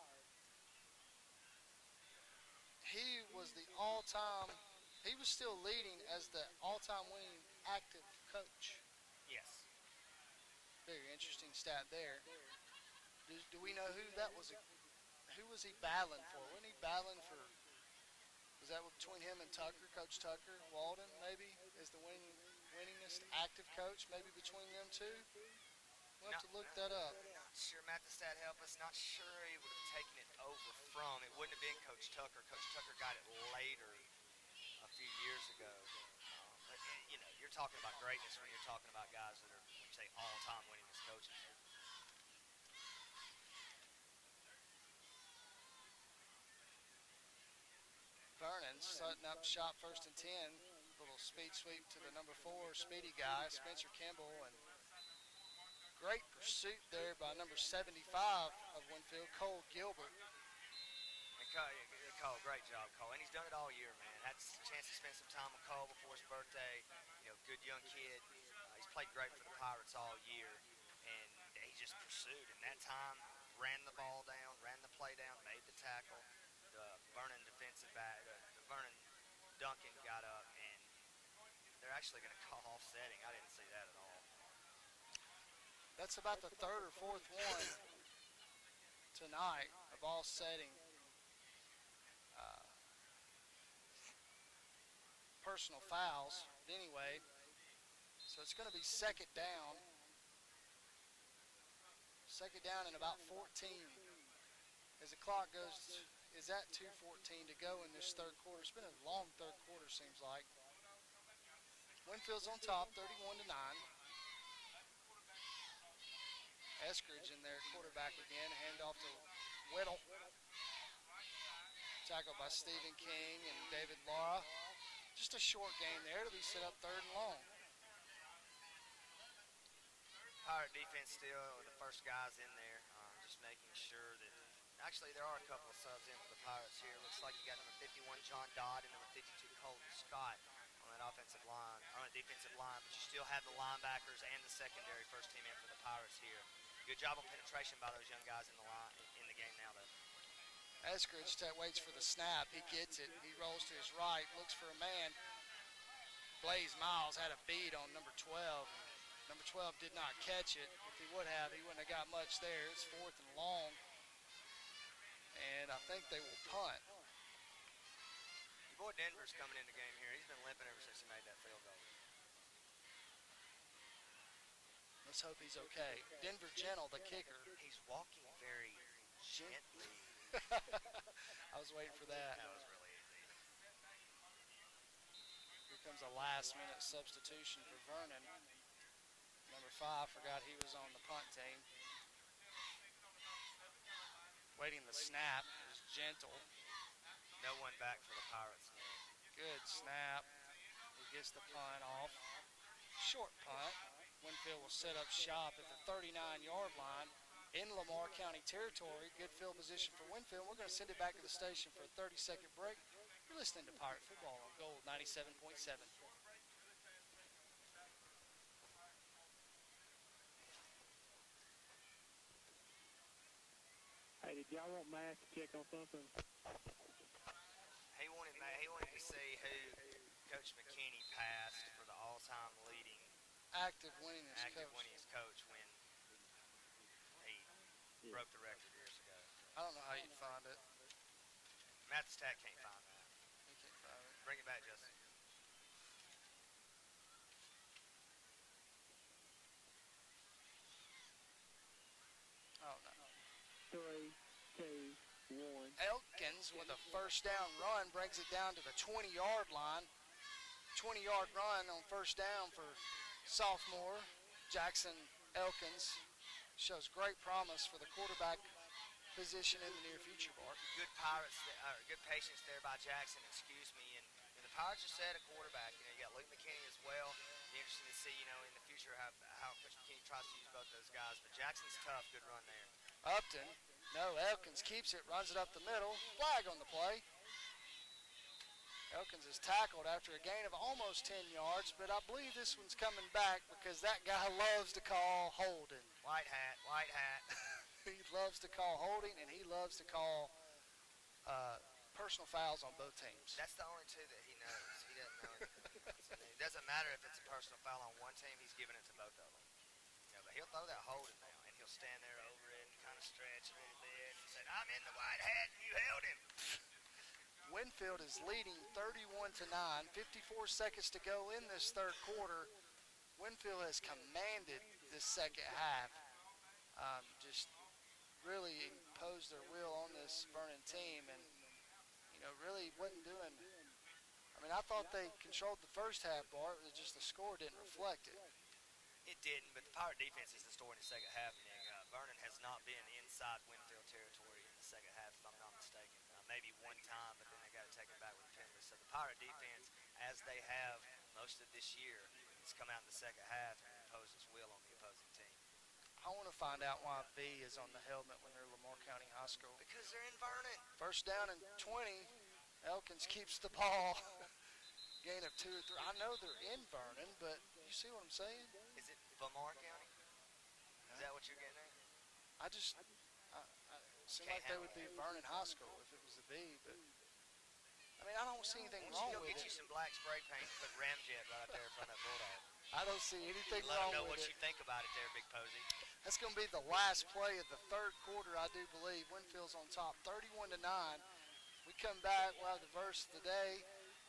he was he was still leading as the all-time winning active coach. Yes. Very interesting stat there. Do we know who that was? Who was he battling for? Wasn't he battling for? Was that between him and Tucker, Coach Tucker, Walden, maybe, is the winningest active coach? Maybe between them two? We'll have to look that up. Not sure. Matt, the stat help us. Not sure he would have taken it over from. It wouldn't have been Coach Tucker. Coach Tucker got it later a few years ago. But, you're talking about greatness when you're talking about guys that are, when you say all-time winningest coaches. Vernon setting up shot 1st and 10. Little speed sweep to the number 4 speedy guy, Spencer Kimball, and great pursuit there by number 75 of Winfield, Cole Gilbert. And Cole, great job, Cole. And he's done it all year, man. Had a chance to spend some time with Cole before his birthday. Good young kid. He's played great for the Pirates all year. And he just pursued. And that time, ran the ball down, ran the play down, made the tackle. The Vernon defensive back, the Vernon Duncan got up, and they're actually going to call offsetting. I didn't see that at all. That's about the third or fourth one tonight of offsetting personal fouls. But anyway, so it's going to be second down. Second down and about 14 as the clock goes. Is at 2:14 to go in this third quarter. It's been a long third quarter, seems like. Winfield's on top, 31-9. Eskridge in there, quarterback again. Handoff to Whittle. Tackled by Stephen King and David Lara. Just a short game there. It'll be set up 3rd and long. Pirate defense still, the first guys in there, just making sure that. Actually, there are a couple of subs in for the Pirates here. Looks like you got number 51, John Dodd, and number 52, Colton Scott on that offensive line, on the defensive line. But you still have the linebackers and the secondary first team in for the Pirates here. Good job on penetration by those young guys in the game now, though. Eskridge waits for the snap. He gets it. He rolls to his right, looks for a man. Blaze Miles had a beat on number 12. Number 12 did not catch it. If he would have, he wouldn't have got much there. It's 4th and long. And I think they will punt. Your boy Denver's coming in the game here. He's been limping ever since he made that field goal. Let's hope he's okay. Denver Gentle, the kicker. He's walking very gently. I was waiting for that. That was really easy. Here comes a last-minute substitution for Vernon. Number 5 forgot he was on the punt team. Waiting the snap is Gentle. No one back for the Pirates now. Good snap. He gets the punt off. Short punt. Winfield will set up shop at the 39-yard line in Lamar County territory. Good field position for Winfield. We're going to send it back to the station for a 30-second break. You're listening to Pirate Football on Gold 97.7. Hey, did y'all want Matt to check on something? He wanted to see who Coach McKinney passed for the all-time leading Active winningest coach when he broke the record years ago. I don't know how you'd find it. Matt the Stat can't find that. You can't find it. Bring it back, Justin. Oh, no. 3, 2, 1. Elkins with a first down run brings it down to the 20-yard line. 20-yard run on first down for sophomore Jackson Elkins. Shows great promise for the quarterback position in the near future, Bart. Good good patience there by Jackson, excuse me. And the Pirates are set at quarterback. You got Luke McKinney as well. Be interesting to see, in the future how Coach McKinney tries to use both those guys. But Jackson's tough. Good run there. Upton. No, Elkins keeps it, runs it up the middle. Flag on the play. Elkins is tackled after a gain of almost 10 yards, but I believe this one's coming back because that guy loves to call holding. White hat. He loves to call holding, and he loves to call personal fouls on both teams. That's the only two that he knows. He doesn't know anything else. It doesn't matter if it's a personal foul on one team. He's giving it to both of them. But he'll throw that holding now, and he'll stand there over it and kind of stretch a little bit and say, I'm in the white hat, and you held him. Winfield is leading 31-9. 54 seconds to go in this third quarter. Winfield has commanded this second half. Just really imposed their will on this Vernon team, and really wasn't doing. I thought they controlled the first half, Bart. It just the score didn't reflect it. It didn't, but the Pirate defense is the story in the second half. Vernon has not been inside Winfield territory in the second half, if I'm not mistaken. Maybe one time, but then they got to take it back with a penalty. So the Pirate defense, as they have most of this year, has come out in the second half and imposed its will on the opposing team. I want to find out why V is on the helmet when they're Lamar County High School. Because they're in Vernon. First down and 20. Elkins keeps the ball. Gain of 2 or 3. I know they're in Vernon, but you see what I'm saying? Is it Lamar County? Is that what you're getting at? I seem like they would be Vernon High School if it was the V, but I don't see anything wrong with it. Get you some black spray paint and put Ramjet right up there in front of that Bulldog. I don't see anything Let wrong them know with what it. you think about it there, Big Posey. That's going to be the last play of the third quarter, I do believe. Winfield's on top, 31-9. We come back, we'll have the verse of the day,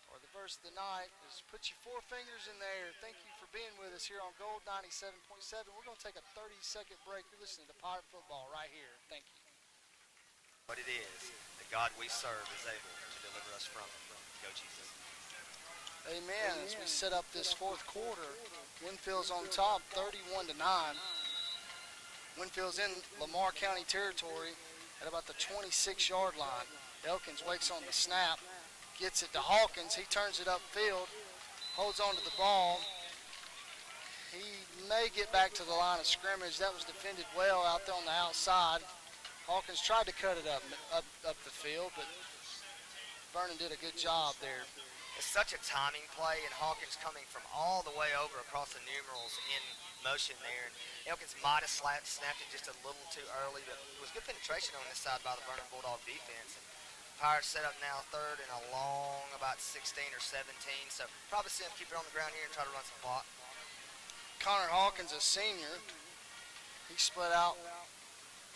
or the verse of the night, is put your 4 fingers in there. Thank you for being with us here on Gold 97.7. We're going to take a 30-second break. You're listening to Pirate Football right here. Thank you. What it is, the God we serve is able to deliver us from it. Go Jesus. Amen. As we set up this fourth quarter, Winfield's on top, 31-9. Winfield's in Lamar County territory at about the 26-yard line. Elkins waits on the snap, gets it to Hawkins. He turns it upfield, holds on to the ball. He may get back to the line of scrimmage. That was defended well out there on the outside. Hawkins tried to cut it up the field, but Vernon did a good job there. It's such a timing play, and Hawkins coming from all the way over across the numerals in motion there. And Elkins might have snapped it just a little too early, but it was good penetration on this side by the Vernon Bulldog defense. And Pirates set up now third and a long, about 16 or 17. So probably see him keep it on the ground here and try to run some clock. Connor Hawkins, a senior, he split out,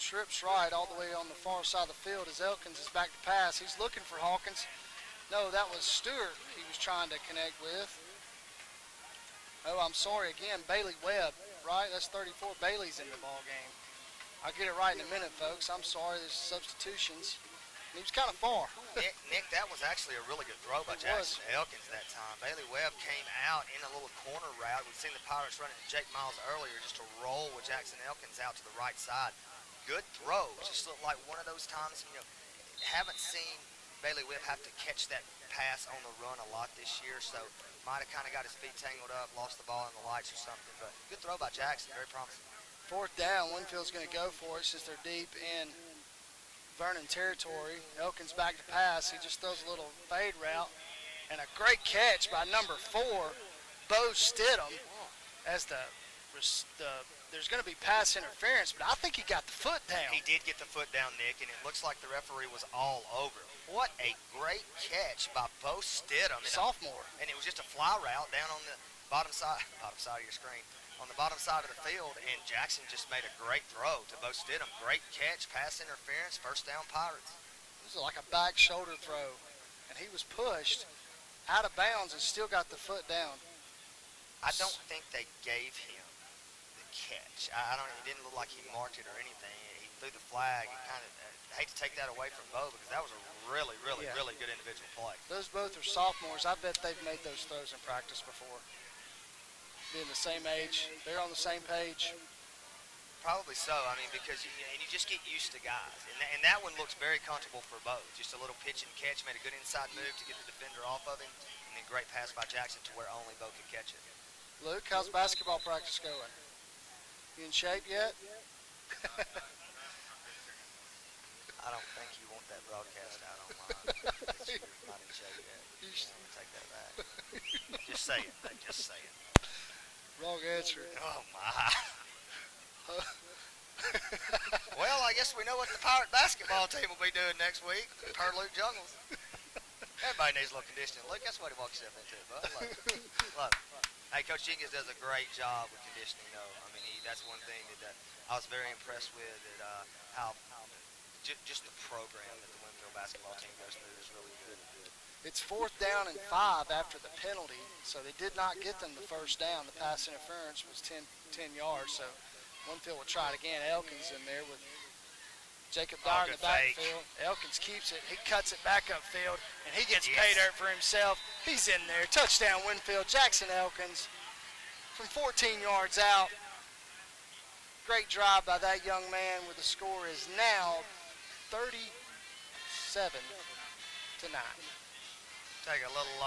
trips right all the way on the far side of the field as Elkins is back to pass. He's looking for Hawkins. No, that was Stewart he was trying to connect with. Oh, I'm sorry again, Bailey Webb, right? That's 34. Bailey's in the ball game. I'll get it right in a minute, folks. I'm sorry, there's substitutions. And he was kind of far. Nick, that was actually a really good throw by Jackson Elkins that time. Bailey Webb came out in a little corner route. We've seen the Pirates running to Jake Miles earlier just to roll with Jackson Elkins out to the right side. Good throw. Just looked like one of those times, haven't seen Bailey Webb have to catch that pass on the run a lot this year, so might have kind of got his feet tangled up, lost the ball in the lights or something, but good throw by Jackson, very promising. Fourth down, Winfield's going to go for it since they're deep in Vernon territory. Elkins back to pass. He just throws a little fade route. And a great catch by number 4, Bo Stidham, as there's going to be pass interference, but I think he got the foot down. He did get the foot down, Nick, and it looks like the referee was all over. What a great catch by Bo Stidham. Sophomore. And it was just a fly route down on the bottom side of your screen, on the bottom side of the field, and Jackson just made a great throw to Bo Stidham. Great catch, pass interference, first down Pirates. It was like a back shoulder throw, and he was pushed out of bounds and still got the foot down. I don't think they gave him the catch. It didn't look like he marked it or anything. He threw the flag. And kind of, I hate to take that away from Bo because that was a really good individual play. Those both are sophomores. I bet they've made those throws in practice before. Being the same age, they're on the same page. Probably so. I mean, because you just get used to guys. And that one looks very comfortable for Bo. Just a little pitch and catch, made a good inside move to get the defender off of him, and then great pass by Jackson to where only Bo could catch it. Luke, how's basketball practice going? You in shape yet? I don't think you want that broadcast out online. You're not in shape yet. Take that back. Just say it. Just say it. Wrong answer. Oh, my. Well, I guess we know what the Pirate basketball team will be doing next week. Per Luke Jungles. Everybody needs a little conditioning. Luke, that's what he walks yourself into, bud. Love it. Hey, Coach Jenkins does a great job with conditioning, though. I mean, that's one thing that I was very impressed with, that how just the program that the Winfield basketball team goes through is really good. It's 4th down and 5 after the penalty, so they did not get them the first down. The pass interference was 10 yards, so Winfield will try it again. Elkins in there with Jacob Dyer in the backfield. Elkins keeps it. He cuts it back upfield, and he gets pay dirt for himself. He's in there. Touchdown, Winfield. Jackson Elkins from 14 yards out. Great drive by that young man, where the score is now 37-9. Take a little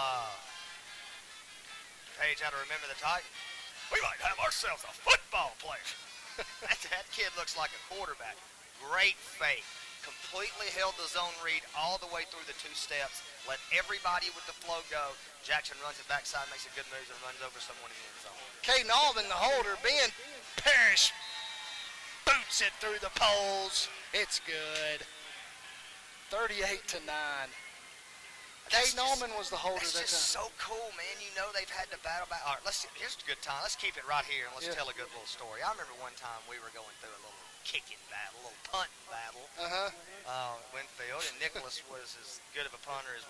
page how to remember the Titan. We might have ourselves a football player. that kid looks like a quarterback. Great fake. Completely held the zone read all the way through the 2 steps. Let everybody with the flow go. Jackson runs it backside, makes a good move, and runs over someone in the end zone. Caden Allman, the holder. Ben Parrish boots it through the poles. It's good. 38-9. Caden Allman was the holder. That's just so cool, man. You know they've had to battle back. All right, here's a good time. Let's keep it right here, and let's tell a good little story. I remember one time we were going through a little kicking battle, a little punting battle. Winfield, and Nicholas was as good of a punter as